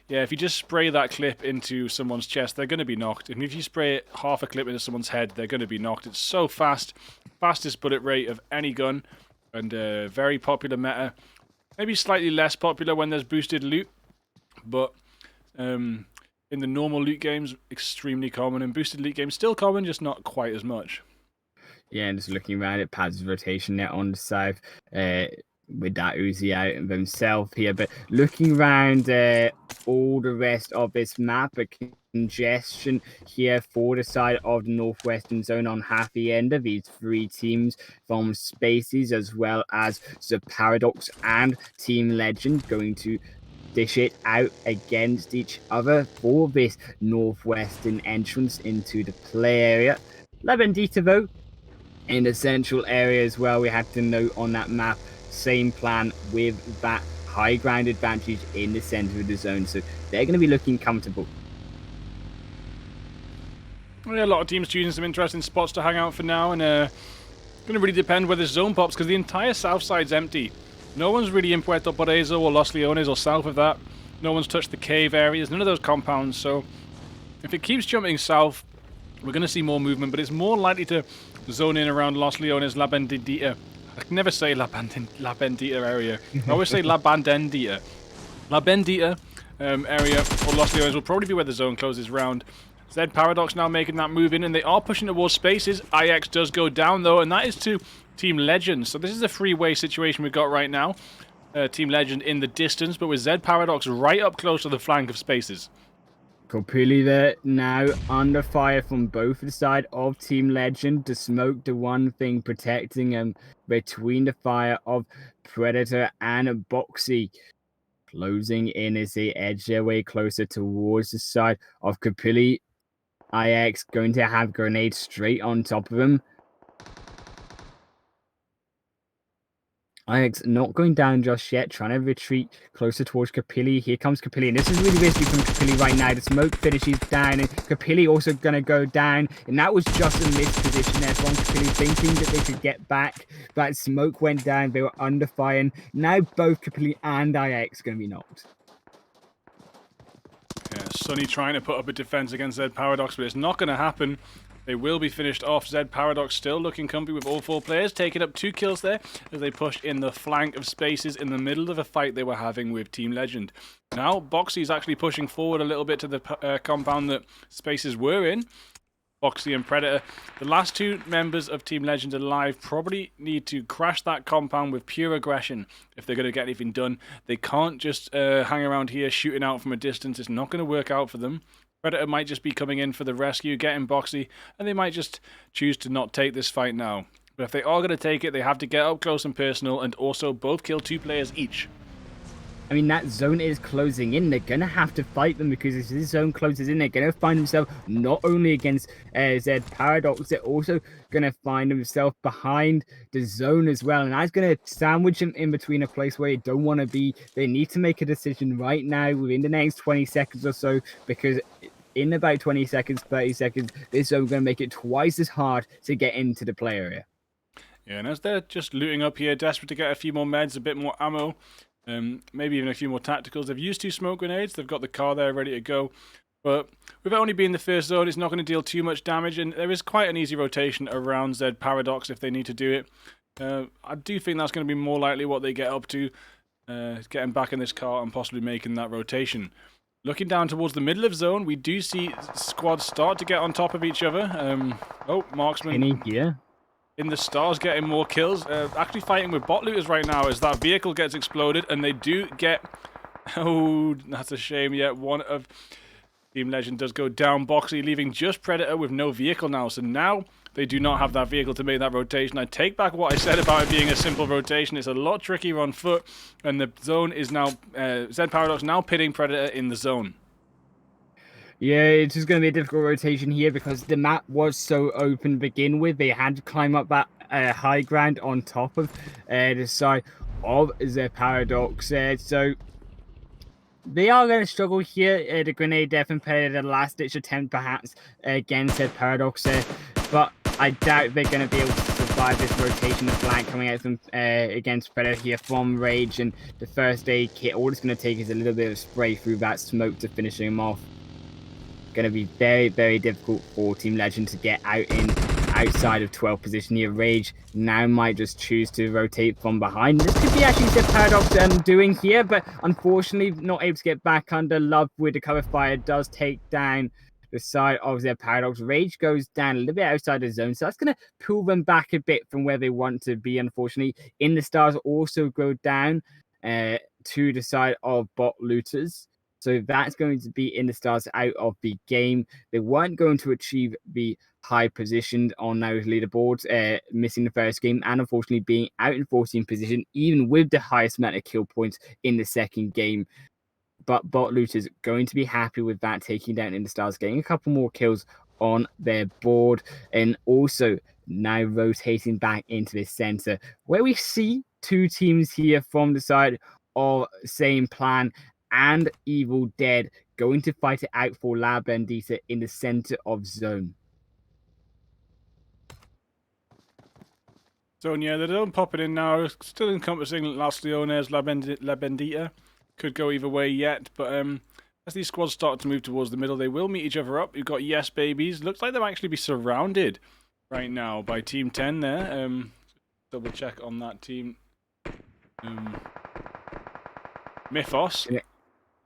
yeah, if you just spray that clip into someone's chest, they're going to be knocked. And if you spray half a clip into someone's head, they're going to be knocked. It's so fast, fastest bullet rate of any gun, and very popular meta. Maybe slightly less popular when there's boosted loot, but in the normal loot games, extremely common, and boosted loot games still common, just not quite as much. Yeah, and just looking around at Paz's rotation there on the south, with that Uzi out of himself here, but looking around all the rest of this map, a congestion here for the side of the northwestern zone on half the end of these three teams from Spaces, as well as the Paradox and Team Legend going to dish it out against each other for this northwestern entrance into the play area. La Bendita, though, in the central area as well, we had to note on that map, same plan with that high ground advantage in the center of the zone, so they're going to be looking comfortable. Well, yeah, a lot of teams choosing some interesting spots to hang out for now, and it's going to really depend where this zone pops, because the entire south side's empty. No one's really in Puerto Paraiso or Los Leones or south of that. No one's touched the cave areas, none of those compounds, so if it keeps jumping south, we're going to see more movement, but it's more likely to zone in around Los Leones, La Bandita. I can never say La Bandita area. I always say La Bandendita. La Bendita area, or Los Leones, will probably be where the zone closes round. Zed Paradox now making that move in, and they are pushing towards Spaces. IX does go down, though, and that is to Team Legend. So this is a three-way situation we've got right now. Team Legend in the distance, but with Zed Paradox right up close to the flank of Spaces. Completely there now under fire from both the side of Team Legend. The smoke, the one thing protecting them between the fire of Predator and Boxy. Closing in as they edge their way closer towards the side of Capilli. IX going to have grenades straight on top of him. Ix not going down just yet, trying to retreat closer towards Capilli. Here comes Capilli, and this is really risky from Capilli right now. The smoke finishes down, and Capilli also going to go down, and that was just a missed position there from Capilli, thinking that they could get back, but smoke went down, they were under fire, and now both Capilli and IX going to be knocked. Yeah, Sunny trying to put up a defense against Zed Paradox, but it's not going to happen. They will be finished off. Zed Paradox still looking comfy with all 4 players, taking up 2 kills there as they push in the flank of spaces in the middle of a fight they were having with Team Legend. Now, Boxy is actually pushing forward a little bit to the compound that spaces were in. Boxy and Predator, the last 2 members of Team Legend alive, probably need to crash that compound with pure aggression if they're going to get anything done. They can't just hang around here shooting out from a distance. It's not going to work out for them. Predator might just be coming in for the rescue, getting Boxy, and they might just choose to not take this fight now. But if they are going to take it, they have to get up close and personal and also both kill 2 players each. I mean, that zone is closing in. They're going to have to fight them, because if this zone closes in, they're going to find themselves not only against Zed Paradox, they're also going to find themselves behind the zone as well. And that's going to sandwich them in between a place where they don't want to be. They need to make a decision right now within the next 20 seconds or so, because in about 20 seconds, 30 seconds, this zone is going to make it twice as hard to get into the play area. Yeah, and as they're just looting up here, desperate to get a few more meds, a bit more ammo, maybe even a few more tacticals. They've used 2 smoke grenades. They've got the car there ready to go. But with it only being the first zone, it's not going to deal too much damage. And there is quite an easy rotation around Zed Paradox if they need to do it. I do think that's going to be more likely what they get up to, getting back in this car and possibly making that rotation. Looking down towards the middle of zone, we do see squads start to get on top of each other. Marksman in the stars getting more kills. Actually fighting with bot looters right now as that vehicle gets exploded, and they do get... Oh, that's a shame. Yeah, one of Team Legend does go down. Boxy leaving just Predator with no vehicle now. So now they do not have that vehicle to make that rotation. I take back what I said about it being a simple rotation. It's a lot trickier on foot, and the zone is now... Zed Paradox now pitting Predator in the zone. Yeah, it's just going to be a difficult rotation here because the map was so open to begin with. They had to climb up that high ground on top of the side of the Paradox. So they are going to struggle here. The Grenade Death and Predator, the last-ditch attempt perhaps against the Paradox. But I doubt they're going to be able to survive this rotation of flank coming out from against Predator here from Rage. And the first aid kit, all it's going to take is a little bit of spray through that smoke to finish him off. Going to be very, very difficult for Team Legend to get outside of 12th position here. Rage now might just choose to rotate from behind. This could be actually the Paradox doing here, but unfortunately not able to get back under. Love with the cover fire does take down the side of their Paradox. Rage goes down a little bit outside the zone, so that's going to pull them back a bit from where they want to be, unfortunately. In the stars also go down to the side of bot looters. So that's going to be in the stars out of the game. They weren't going to achieve the high position on those leaderboards, missing the first game and unfortunately being out in 14th position, even with the highest amount of kill points in the second game. But bot looters going to be happy with that, taking down in the stars, getting a couple more kills on their board, and also now rotating back into the center, where we see 2 teams here from the side of same plan and Evil Dead going to fight it out for La Bandita in the center of zone. Zone, yeah, the zone popping in now, still encompassing Las Leones, La Bandita. Could go either way yet, but as these squads start to move towards the middle, they will meet each other up. You've got Yes Babies. Looks like they'll actually be surrounded right now by Team 10 there. Double check on that team. Mythos.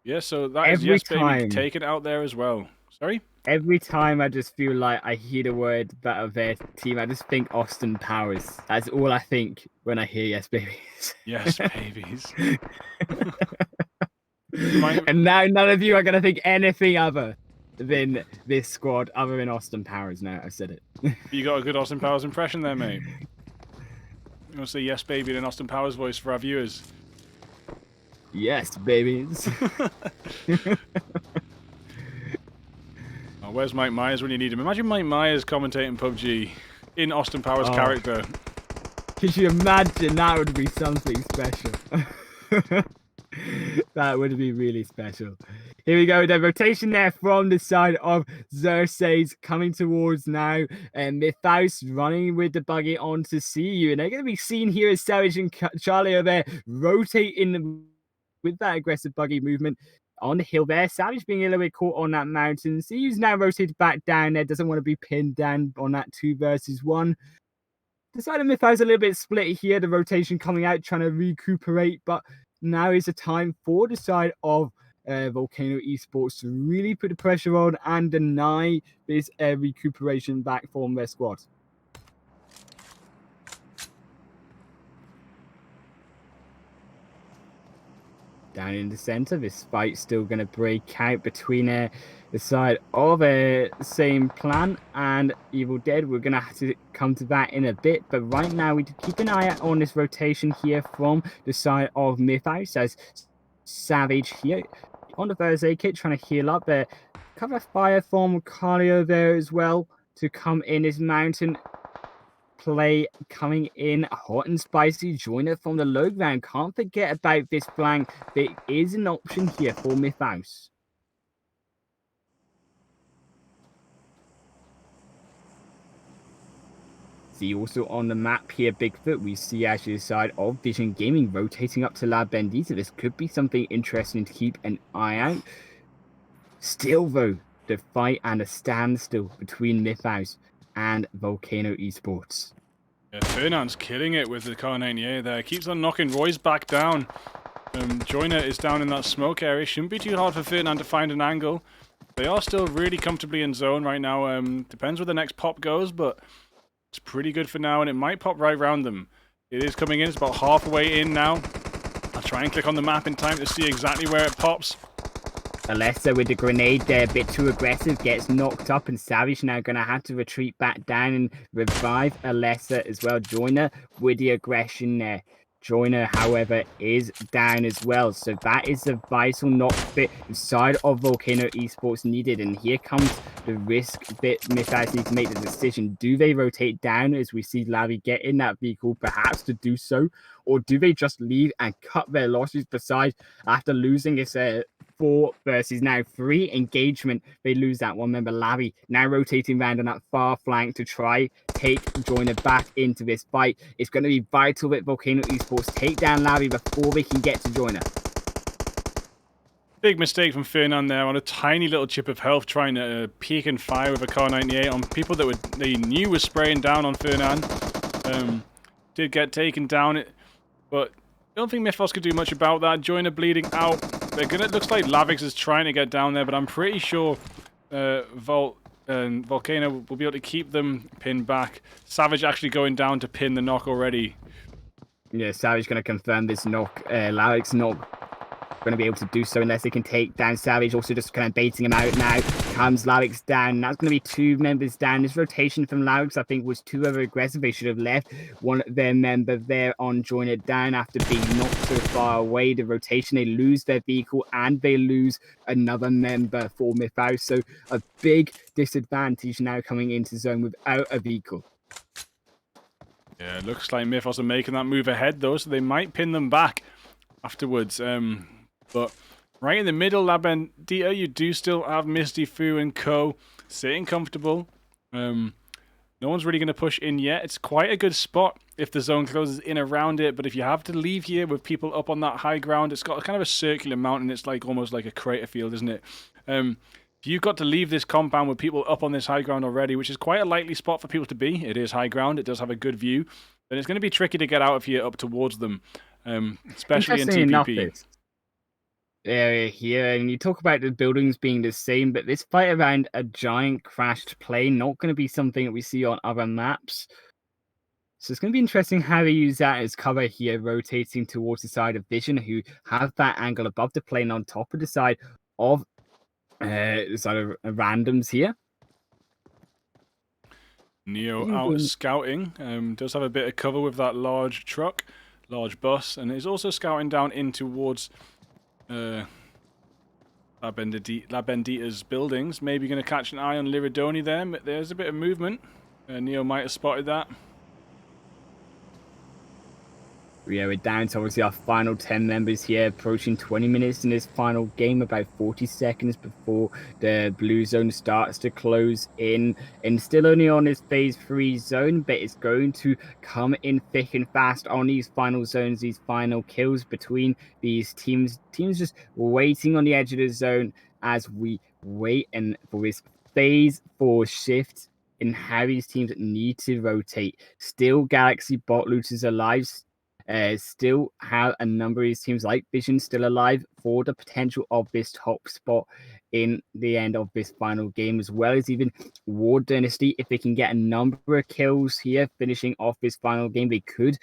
Yeah, so that is Yes Baby taken out there as well. Sorry? Every time I just feel like I hear the word that of their team, I just think Austin Powers. That's all I think when I hear Yes Babies. Yes Babies. And now none of you are going to think anything other than this squad, other than Austin Powers. Now I've said it. You got a good Austin Powers impression there, mate. You want to say Yes Baby in an Austin Powers voice for our viewers? Yes, babies. Oh, where's Mike Myers when you need him? Imagine Mike Myers commentating PUBG in Austin Powers' character. Could you imagine? That would be something special. That would be really special. Here we go. The rotation there from the side of Xerxes coming towards now. And Mythos running with the buggy on to see you. And they're going to be seen here as Savage and Charlie are there rotating with that aggressive buggy movement on the hill there. Savage being a little bit caught on that mountain. CU's now rotated back down there. Doesn't want to be pinned down on that 2 versus 1. The side of Mythos a little bit split here. The rotation coming out, trying to recuperate. But now is the time for the side of Volcano Esports to really put the pressure on and deny this recuperation back from their squad. Down in the center, this fight's still going to break out between the side of Same Plan and Evil Dead. We're going to have to come to that in a bit, but right now we keep an eye out on this rotation here from the side of Mythos as Savage here on the first aid kit trying to heal up there. Cover fire from Carlio there as well to come in this mountain play coming in hot and spicy. Joiner from the low ground. Can't forget about this flank. There is an option here for Mythos. See also on the map here, Bigfoot, we see actually the side of Vision Gaming rotating up to La Bendita. This could be something interesting to keep an eye out. Still though, the fight and a standstill between Mythos and Volcano Esports. Yeah, Fernand's killing it with the Kar98 there. Keeps on knocking Roy's back down. Joiner is down in that smoke area. Shouldn't be too hard for Fernand to find an angle. They are still really comfortably in zone right now. Depends where the next pop goes, but it's pretty good for now, and it might pop right around them. It is coming in. It's about halfway in now. I'll try and click on the map in time to see exactly where it pops. Alessa with the grenade there, a bit too aggressive, gets knocked up, and Savage now going to have to retreat back down and revive Alessa as well. Joiner with the aggression there. Joiner, however, is down as well. So that is a vital knock bit side of Volcano Esports needed. And here comes the risk bit. Mythos need to make the decision. Do they rotate down as we see Lavi get in that vehicle, perhaps to do so? Or do they just leave and cut their losses? Besides, after losing this 4 versus now 3 engagement, they lose that one member. Lavi now rotating around on that far flank to try take Joiner back into this fight. It's going to be vital that Volcano Esports take down Lavi before they can get to Joiner. Big mistake from Fernand there on a tiny little chip of health, trying to peek and fire with a Kar98 on people that they knew were spraying down on Fernand. Did get taken down, but I don't think Mythos could do much about that. Joiner bleeding out. It looks like Lavix is trying to get down there, but I'm pretty sure Volcano will be able to keep them pinned back. Savage actually going down to pin the knock already. Yeah, Savage going to confirm this knock. Lavix not going to be able to do so unless they can take down Savage. Also just kind of baiting him out now. Comes Lavix down. That's going to be 2 members down. This rotation from Lavix, I think, was too over aggressive. They should have left one of their member there on Joiner down after being knocked so far away. The rotation, they lose their vehicle and they lose another member for Mythos. So a big disadvantage now coming into zone without a vehicle. Yeah, it looks like Mythos are making that move ahead though, so they might pin them back afterwards. But right in the middle, La Bendita, you do still have Misty, Fu, and Co. sitting comfortable. No one's really going to push in yet. It's quite a good spot if the zone closes in around it, but if you have to leave here with people up on that high ground, it's got kind of a circular mountain. It's like almost like a crater field, isn't it? If you've got to leave this compound with people up on this high ground already, which is quite a likely spot for people to be, it is high ground, it does have a good view, then it's going to be tricky to get out of here up towards them, especially in TPP. Area here, and you talk about the buildings being the same, but this fight around a giant crashed plane not going to be something that we see on other maps. So it's going to be interesting how they use that as cover here, rotating towards the side of Vision, who have that angle above the plane on top of the side of randoms here. Neo out scouting, does have a bit of cover with that large truck, large bus, and is also scouting down in towards La Bendita's buildings. Maybe going to catch an eye on Liridoni there. There's a bit of movement. Neo might have spotted that. Yeah, we're down to obviously our final 10 members here, approaching 20 minutes in this final game, about 40 seconds before the blue zone starts to close in. And still only on this phase 3 zone, but it's going to come in thick and fast on these final zones, these final kills between these teams. Teams just waiting on the edge of the zone as we wait and for this phase 4 shift in how these teams need to rotate. Still, Galaxy bot looters alive. Still have a number of these teams like Vision still alive for the potential of this top spot in the end of this final game, as well as even Ward Dynasty. If they can get a number of kills here, finishing off this final game, they could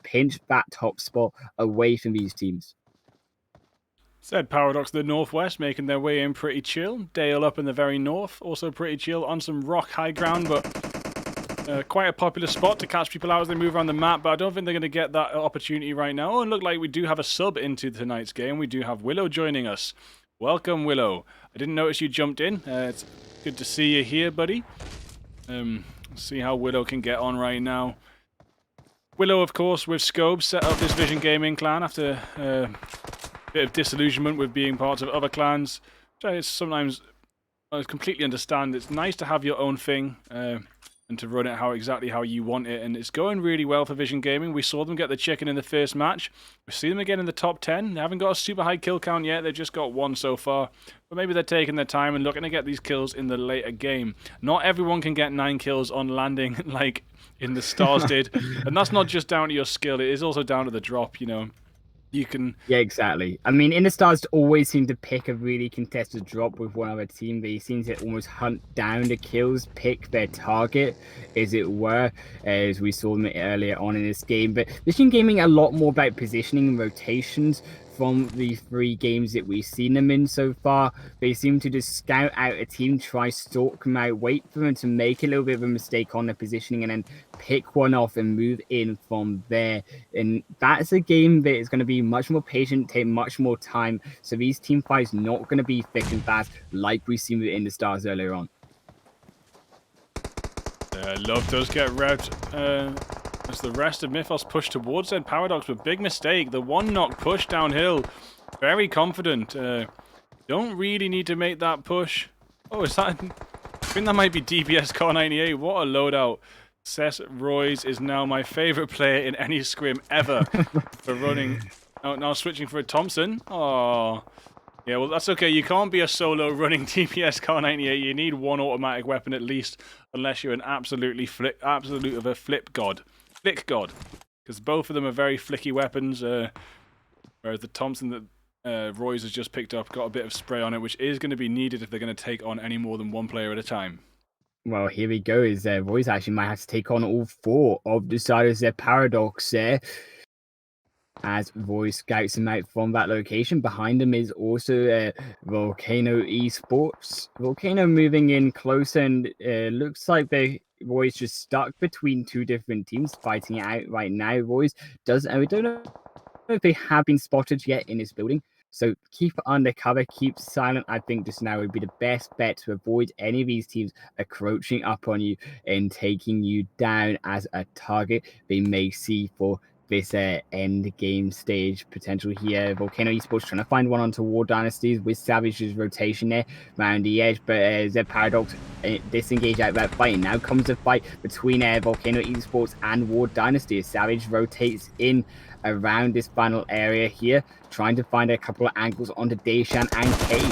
pinch that top spot away from these teams. Said Paradox the northwest, making their way in pretty chill. Dale up in the very north, also pretty chill on some rock high ground, but quite a popular spot to catch people out as they move around the map, but I don't think they're going to get that opportunity right now. Oh, and look like we do have a sub into tonight's game. We do have Willow joining us. Welcome, Willow. I didn't notice you jumped in. It's good to see you here, buddy. See how Willow can get on right now. Willow, of course, with Scopes, set up this Vision Gaming clan after a bit of disillusionment with being part of other clans. So it's sometimes, I completely understand, it's nice to have your own thing. And to run it exactly how you want it, and it's going really well for Vision Gaming. We saw them get the chicken in the first match. We see them again in the top 10. They haven't got a super high kill count yet. They've just got 1 so far, but maybe they're taking their time and looking to get these kills in the later game. Not everyone can get 9 kills on landing like in the Stars did, and that's not just down to your skill. It is also down to the drop. You know, you can. Yeah, exactly. I mean, in the Stars always seem to pick a really contested drop with one other team. They seem to almost hunt down the kills, pick their target, as it were, as we saw them earlier on in this game. But Vision Gaming a lot more about positioning and rotations from the 3 games that we've seen them in so far. They seem to just scout out a team, try stalk them out, wait for them to make a little bit of a mistake on their positioning, and then pick one off and move in from there. And that's a game that is going to be much more patient, take much more time. So these team fights not going to be thick and fast like we've seen in the Stars earlier on. Love does get revved. As the rest of Mythos push towards Ed Paradox with big mistake. The 1-knock push downhill. Very confident. Don't really need to make that push. Oh, is that... I think that might be DBS Car 98. What a loadout. Cess Royce is now my favorite player in any scrim ever for running. Oh, now switching for a Thompson. Oh, yeah, well, that's okay. You can't be a solo running DPS Car 98. You need 1 automatic weapon at least, unless you're an absolute of a flick god. Because both of them are very flicky weapons, whereas the Thompson that Royce has just picked up got a bit of spray on it, which is going to be needed if they're going to take on any more than 1 player at a time. Well, here we go. Is Royce actually might have to take on all 4 of the Siders Paradox there. As Royce scouts him out from that location. Behind him is also Volcano Esports. Volcano moving in closer, and looks like Royce just stuck between 2 different teams fighting it out right now. Royce does, and we don't know if they have been spotted yet in this building. So keep undercover, keep silent. I think just now would be the best bet to avoid any of these teams encroaching up on you and taking you down as a target they may see for this end game stage potential here. Volcano Esports trying to find one onto War Dynasties with Savage's rotation there around the edge, but Zed Paradox disengage out that fight. And now comes a fight between Volcano Esports and War Dynasty as Savage rotates in around this final area here, trying to find a couple of angles onto Deshan and Cave.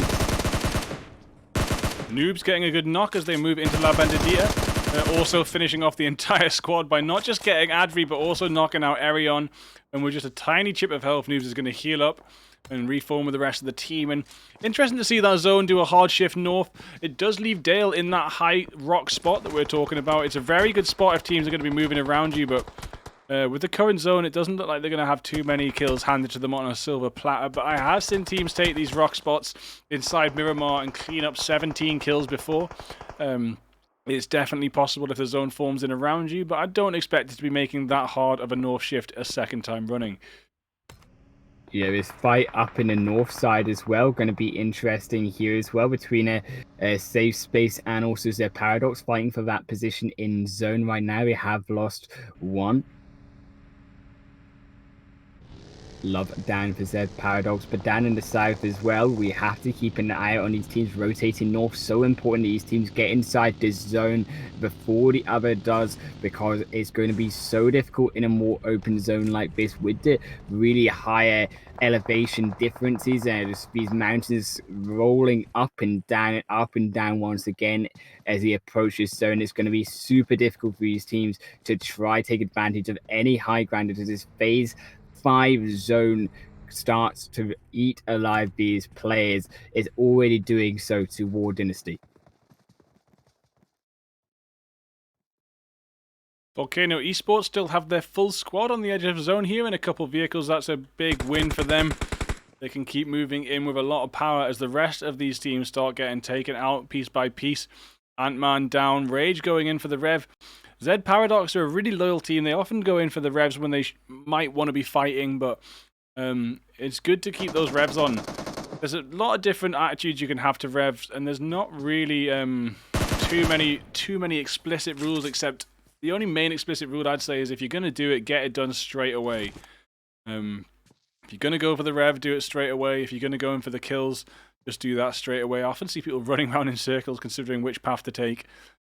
Noobs getting a good knock as they move into La Bandidita. Also finishing off the entire squad by not just getting Adri, but also knocking out Erion. And with just a tiny chip of health, Noobs is going to heal up and reform with the rest of the team. And interesting to see that zone do a hard shift north. It does leave Dale in that high rock spot that we're talking about. It's a very good spot if teams are going to be moving around you, but with the current zone, it doesn't look like they're going to have too many kills handed to them on a silver platter. But I have seen teams take these rock spots inside Miramar and clean up 17 kills before. It's definitely possible if the zone forms in around you, but I don't expect it to be making that hard of a north shift a second time running. Yeah, this fight up in the north side as well, going to be interesting here as well between a safe space and also their Paradox fighting for that position in zone right now. They have lost 1. love down for Zed Paradox, but down in the south as well, we have to keep an eye out on these teams rotating north. So important that these teams get inside this zone before the other does, because it's going to be so difficult in a more open zone like this with the really higher elevation differences and these mountains rolling up and down once again as he approaches zone. It's going to be super difficult for these teams to try take advantage of any high ground as this phase 5 zone starts to eat alive these players. Is already doing so to War Dynasty. Volcano Esports still have their full squad on the edge of the zone here in a couple of vehicles. That's a big win for them. They can keep moving in with a lot of power as the rest of these teams start getting taken out piece by piece. Ant-Man down, Rage going in for the rev. Zed Paradox are a really loyal team. They often go in for the revs when they might want to be fighting, but it's good to keep those revs on. There's a lot of different attitudes you can have to revs, and there's not really too many explicit rules, except the only main explicit rule I'd say is if you're going to do it, get it done straight away. If you're going to go for the rev, do it straight away. If you're going to go in for the kills, just do that straight away. I often see people running around in circles considering which path to take.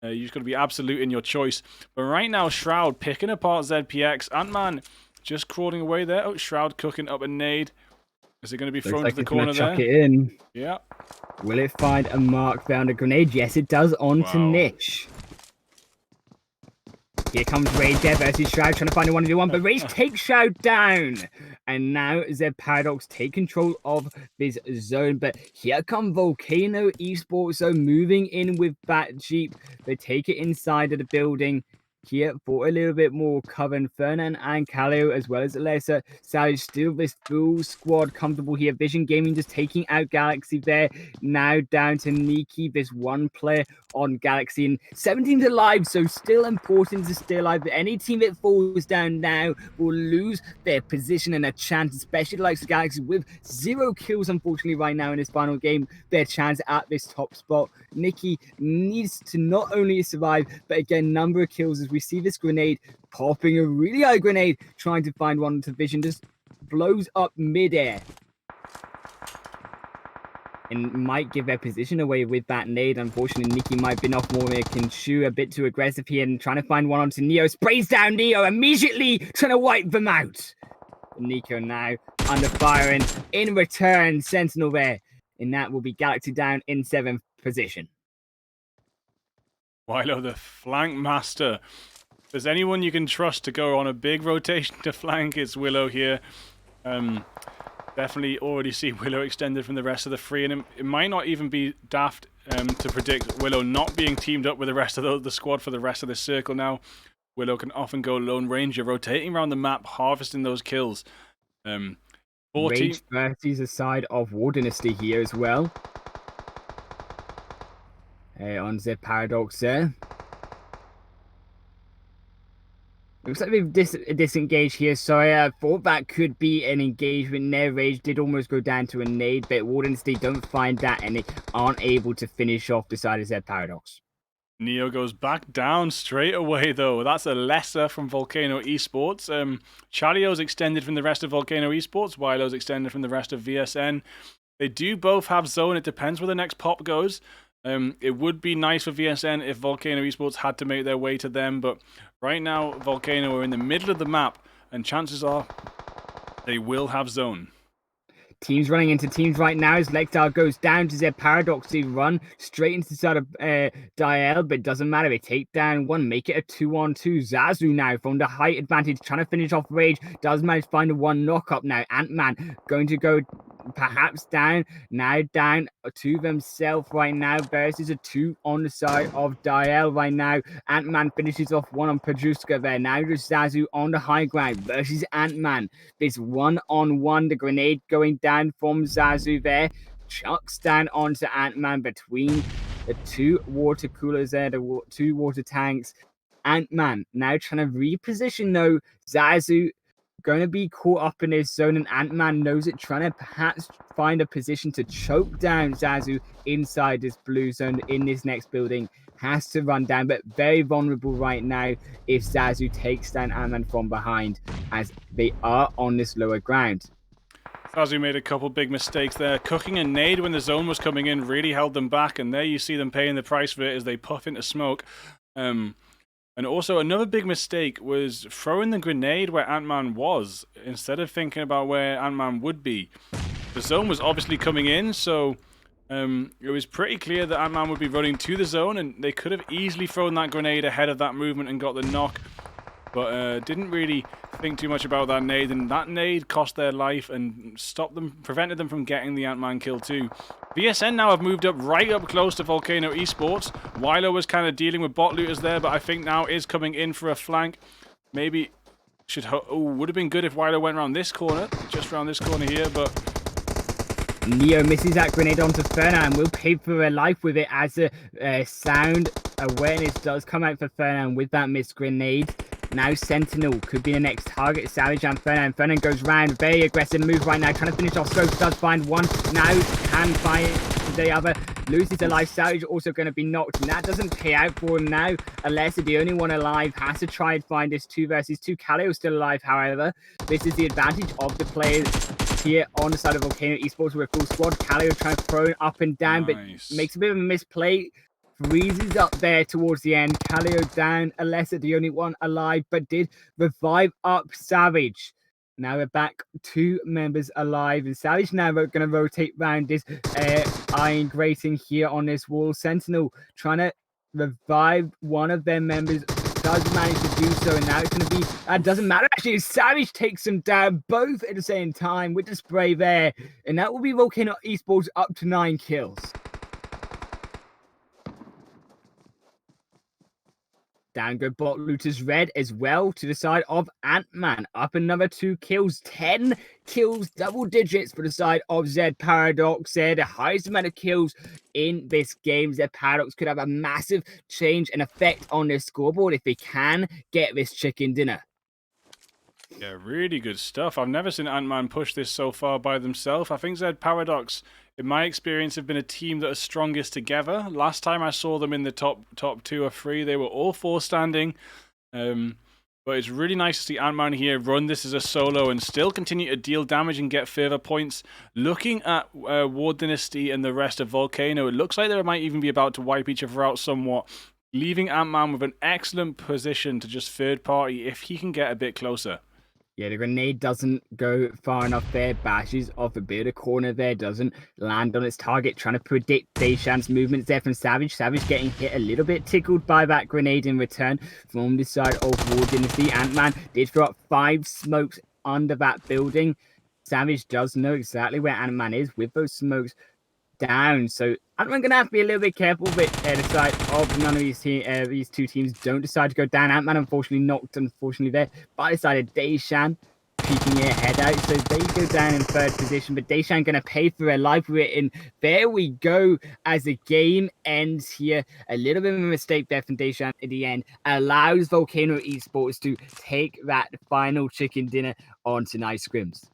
You just got to be absolute in your choice. But right now, Shroud picking apart ZPX. Ant-Man just crawling away there. Oh, Shroud cooking up a nade. Is it going to be thrown to the corner there? Chuck it in. Yeah. Will it find a mark found a grenade? Yes, it does. On to Niche. Here comes Rage there versus Shroud trying to find a 1v1, but Rage takes Shroud down. And now Zed Paradox take control of this zone. But here come Volcano Esports, so moving in with Bat Jeep. They take it inside of the building. Here for a little bit more cover. Fernan and Calio as well as Alessa. Savage still this full squad comfortable here. Vision Gaming just taking out Galaxy there. Now down to Niki, this one player on Galaxy, and 17's alive, so still important to stay alive. But any team that falls down now will lose their position and a chance, especially like the Galaxy with 0 kills unfortunately right now in this final game. Their chance at this top spot. Niki needs to not only survive but again number of kills as we see this grenade popping, a really high grenade trying to find one to Vision, just blows up midair and might give their position away with that nade. Unfortunately, Niki might have been off more. Can shoot a bit too aggressive here and trying to find one onto Neo. Sprays down Neo, immediately trying to wipe them out. Nico now under fire, and in return, Sentinel there. And that will be Galaxy down in 7th position. Wilo, the flank master. If there's anyone you can trust to go on a big rotation to flank, it's Willow here. Definitely already see Willow extended from the rest of the free, and it might not even be daft to predict Willow not being teamed up with the rest of the squad for the rest of this circle now. Willow can often go Lone Ranger, rotating around the map, harvesting those kills. 14... Rage versus the side of War Dynasty here as well. On the Paradox there. Looks like we've disengaged here. Sorry, I thought that could be an engagement there. Rage did almost go down to a nade, but War Dynasty don't find that and they aren't able to finish off the side of Z Paradox. Neo goes back down straight away, though. That's a lesser from Volcano Esports. Charlio's extended from the rest of Volcano Esports. Wilo's extended from the rest of VSN. They do both have zone. It depends where the next pop goes. It would be nice for VSN if Volcano Esports had to make their way to them, but right now Volcano are in the middle of the map, and chances are they will have zone. Teams running into teams right now as Lectar goes down to their Paradox. They run straight into the side of Dial, but it doesn't matter. They take down one, make it a 2-on-2. Zazu now from the height advantage, trying to finish off Rage. Does manage to find a one knock-up now. Ant-Man going to go perhaps down, now down to themselves right now versus a 2 on the side of Dial right now. Ant-Man finishes off one on Pajuska there. Now just Zazu on the high ground versus Ant-Man. This 1-on-1, the grenade going down from Zazu there. Chucks down onto Ant-Man between the 2 water coolers there, the 2 water tanks. Ant-Man now trying to reposition though. Zazu going to be caught up in this zone, and Ant-Man knows it, trying to perhaps find a position to choke down Zazu inside this blue zone in this next building. Has to run down, but very vulnerable right now if Zazu takes down Ant-Man from behind, as they are on this lower ground. Kazu made a couple big mistakes there. Cooking a nade when the zone was coming in really held them back, and there you see them paying the price for it as they puff into smoke. And also another big mistake was throwing the grenade where Ant-Man was, instead of thinking about where Ant-Man would be. The zone was obviously coming in, so it was pretty clear that Ant-Man would be running to the zone, and they could have easily thrown that grenade ahead of that movement and got the knock. But didn't really think too much about that nade, and that nade cost their life and stopped them, prevented them from getting the Ant-Man kill too. VSN now have moved up right up close to Volcano Esports. Wilo was kind of dealing with bot looters there, but I think now is coming in for a flank. Maybe would have been good if Wilo went around this corner, just around this corner here, but Neo misses that grenade onto Fernan and will pay for her life with it as a sound awareness does come out for Fernan with that missed grenade. Now Sentinel could be the next target. Savage and Fernan. Fernan goes round. Very aggressive move right now. Trying to finish off Scopes. Does find one. Now can find the other. Loses a life. Savage also going to be knocked. And that doesn't pay out for him now. Unless the only one alive has to try and find this 2 versus 2. Kaleo still alive, however. This is the advantage of the players here on the side of Volcano Esports with a full squad. Kaleo trying to throw it up and down, but makes a bit of a misplay. Freezes up there towards the end. Kaleo down. Alessa, the only one alive, but did revive up Savage. Now we're back 2 members alive, and Savage now going to rotate round this iron grating here on this wall. Sentinel trying to revive one of their members. Does manage to do so, and now it's going to be, doesn't matter actually, Savage takes them down both at the same time with the spray there, and that will be Volcano Esports up to 9 kills. Down go bot looters red as well to the side of Ant-Man. Up another 2 kills. 10 kills, double digits for the side of Zed Paradox. They're the highest amount of kills in this game. Zed Paradox could have a massive change and effect on their scoreboard if they can get this chicken dinner. Yeah, really good stuff. I've never seen Ant-Man push this so far by themselves. I think Zed Paradox, in my experience, have been a team that are strongest together. Last time I saw them in the top 2 or 3, they were all 4 standing. But it's really nice to see Ant-Man here run this as a solo and still continue to deal damage and get further points. Looking at War Dynasty and the rest of Volcano, it looks like they might even be about to wipe each other out somewhat, leaving Ant-Man with an excellent position to just third party if he can get a bit closer. Yeah, the grenade doesn't go far enough there. Bashes off a bit of corner there. Doesn't land on its target. Trying to predict Deishan's movements there from Savage. Savage getting hit a little bit. Tickled by that grenade in return from the side of War Dynasty. Ant-Man did throw up 5 smokes under that building. Savage does know exactly where Ant-Man is with those smokes down. So Ant-Man going to have to be a little bit careful with the side of none of these 2 teams don't decide to go down. Ant-Man unfortunately knocked, there, by the side of Deishan, peeking her head out. So they go down in 3rd position, but Deishan going to pay for her life with it. And there we go as the game ends here. A little bit of a mistake there from Deishan at the end allows Volcano Esports to take that final chicken dinner on tonight's scrims.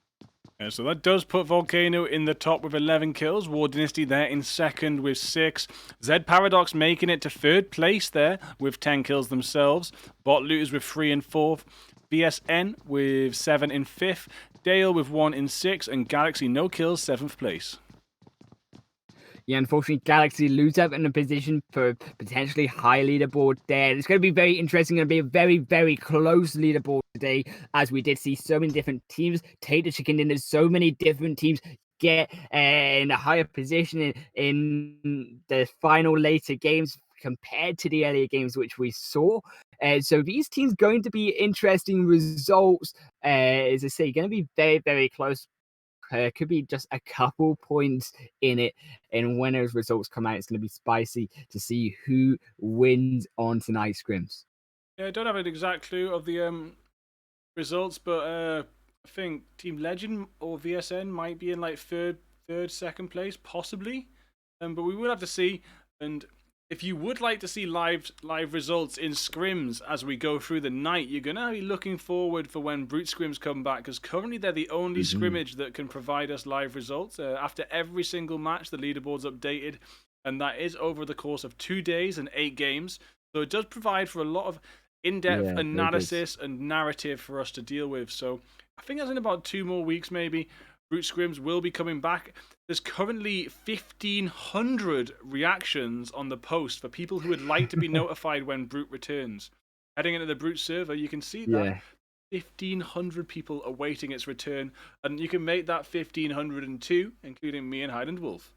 So that does put Volcano in the top with 11 kills. War Dynasty there in 2nd with 6. Zed Paradox making it to 3rd place there with 10 kills themselves. Bot Looters with 3 in 4th. VSN with 7 in 5th. Dale with 1 in 6th. And Galaxy no kills, 7th place. Yeah, unfortunately, Galaxy lose up in a position for potentially high leaderboard there. It's going to be very interesting. Going to be a very, very close leaderboard today, as we did see so many different teams take the chicken dinner. So many different teams get in a higher position in the final later games compared to the earlier games which we saw. So these teams going to be interesting results. As I say, going to be very, very close. Could be just a couple points in it, and when those results come out, it's going to be spicy to see who wins on tonight's scrims. Yeah, I don't have an exact clue of the results, but I think Team Legend or VSN might be in like third, second place, possibly. But we will have to see. And if you would like to see live results in scrims as we go through the night, you're going to be looking forward for when Brute Scrims come back, because currently they're the only scrimmage that can provide us live results. After every single match, the leaderboard's updated, and that is over the course of 2 days and 8 games. So it does provide for a lot of in-depth analysis and narrative for us to deal with. So I think that's in about 2 more weeks maybe. Brute Scrims will be coming back. There's currently 1,500 reactions on the post for people who would like to be notified when Brute returns. Heading into the Brute server, you can see that. Yeah. 1,500 people awaiting its return, and you can make that 1,502, including me and Highland Wolf.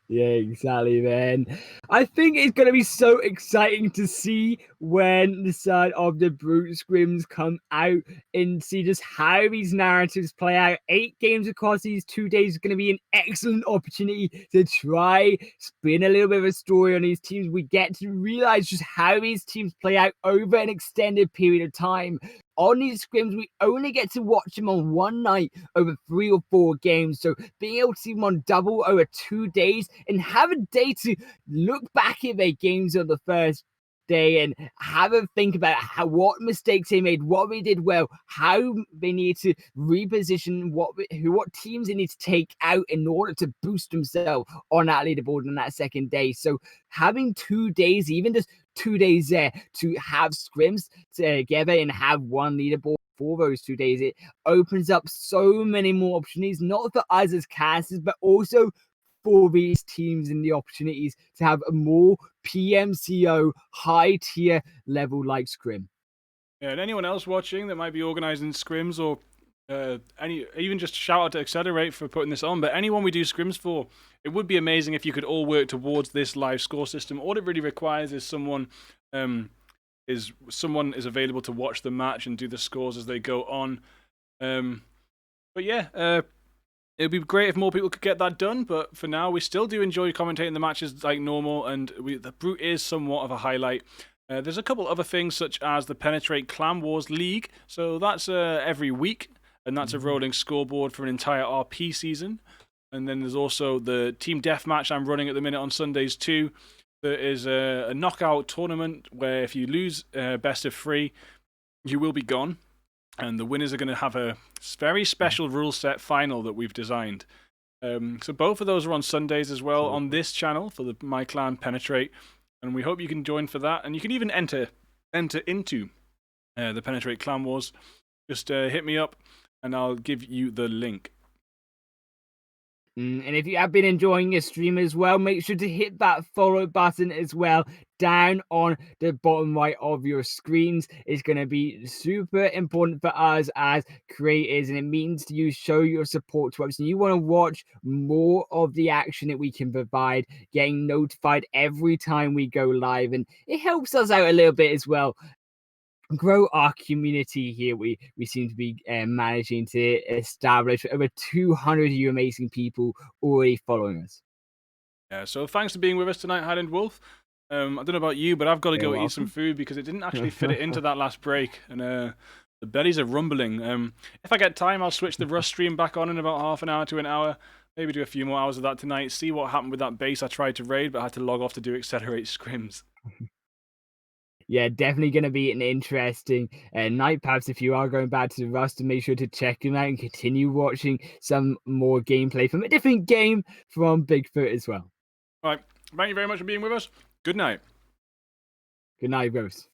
Yeah, exactly, man. I think it's going to be so exciting to see when the side of the Brute Scrims come out and see just how these narratives play out. 8 games across these 2 days is going to be an excellent opportunity to try spin a little bit of a story on these teams. We get to realize just how these teams play out over an extended period of time. On these scrims, we only get to watch them on one night over 3 or 4 games. So being able to see them on double over 2 days and have a day to look back at their games on the first day and have a think about what mistakes they made, what they did well, how they need to reposition, what teams they need to take out in order to boost themselves on that leaderboard on that second day. So having 2 days, even just 2 days there to have scrims together and have one leaderboard for those 2 days, it opens up so many more opportunities, not for us as casters, but also for these teams and the opportunities to have a more PMCO high tier level like Scrim. Yeah, and anyone else watching that might be organising scrims or even just shout out to XLR8 for putting this on, but anyone we do scrims for, it would be amazing if you could all work towards this live score system. All it really requires is someone is available to watch the match and do the scores as they go on. But yeah, it'd be great if more people could get that done, but for now, we still do enjoy commentating the matches like normal, and the Brute is somewhat of a highlight. There's a couple other things, such as the Penetrate Clan Wars League, so that's every week, and that's a rolling scoreboard for an entire RP season. And then there's also the Team Deathmatch I'm running at the minute on Sundays too. There is a knockout tournament where if you lose best of 3, you will be gone. And the winners are going to have a very special rule set final that we've designed. So both of those are on Sundays as well on this channel for the My Clan Penetrate. And we hope you can join for that. And you can even enter into the Penetrate Clan Wars. Just hit me up and I'll give you the link. And if you have been enjoying your stream as well, make sure to hit that follow button as well down on the bottom right of your screens. It's going to be super important for us as creators, and it means you show your support to us. And you want to watch more of the action that we can provide, getting notified every time we go live, and it helps us out a little bit as well. Grow our community here. We seem to be managing to establish over 200 of you amazing people already following us. Yeah, so thanks for being with us tonight, Highland Wolf. I don't know about you, but I've got to go eat some food because it didn't actually fit it into that last break, and the bellies are rumbling. If I get time, I'll switch the Rust stream back on in about half an hour to an hour. Maybe do a few more hours of that tonight. See what happened with that base I tried to raid, but I had to log off to do XLR8 scrims. Yeah, definitely going to be an interesting night. Perhaps if you are going back to the Rust, make sure to check them out and continue watching some more gameplay from a different game from Bigfoot as well. All right. Thank you very much for being with us. Good night. Good night, Rose.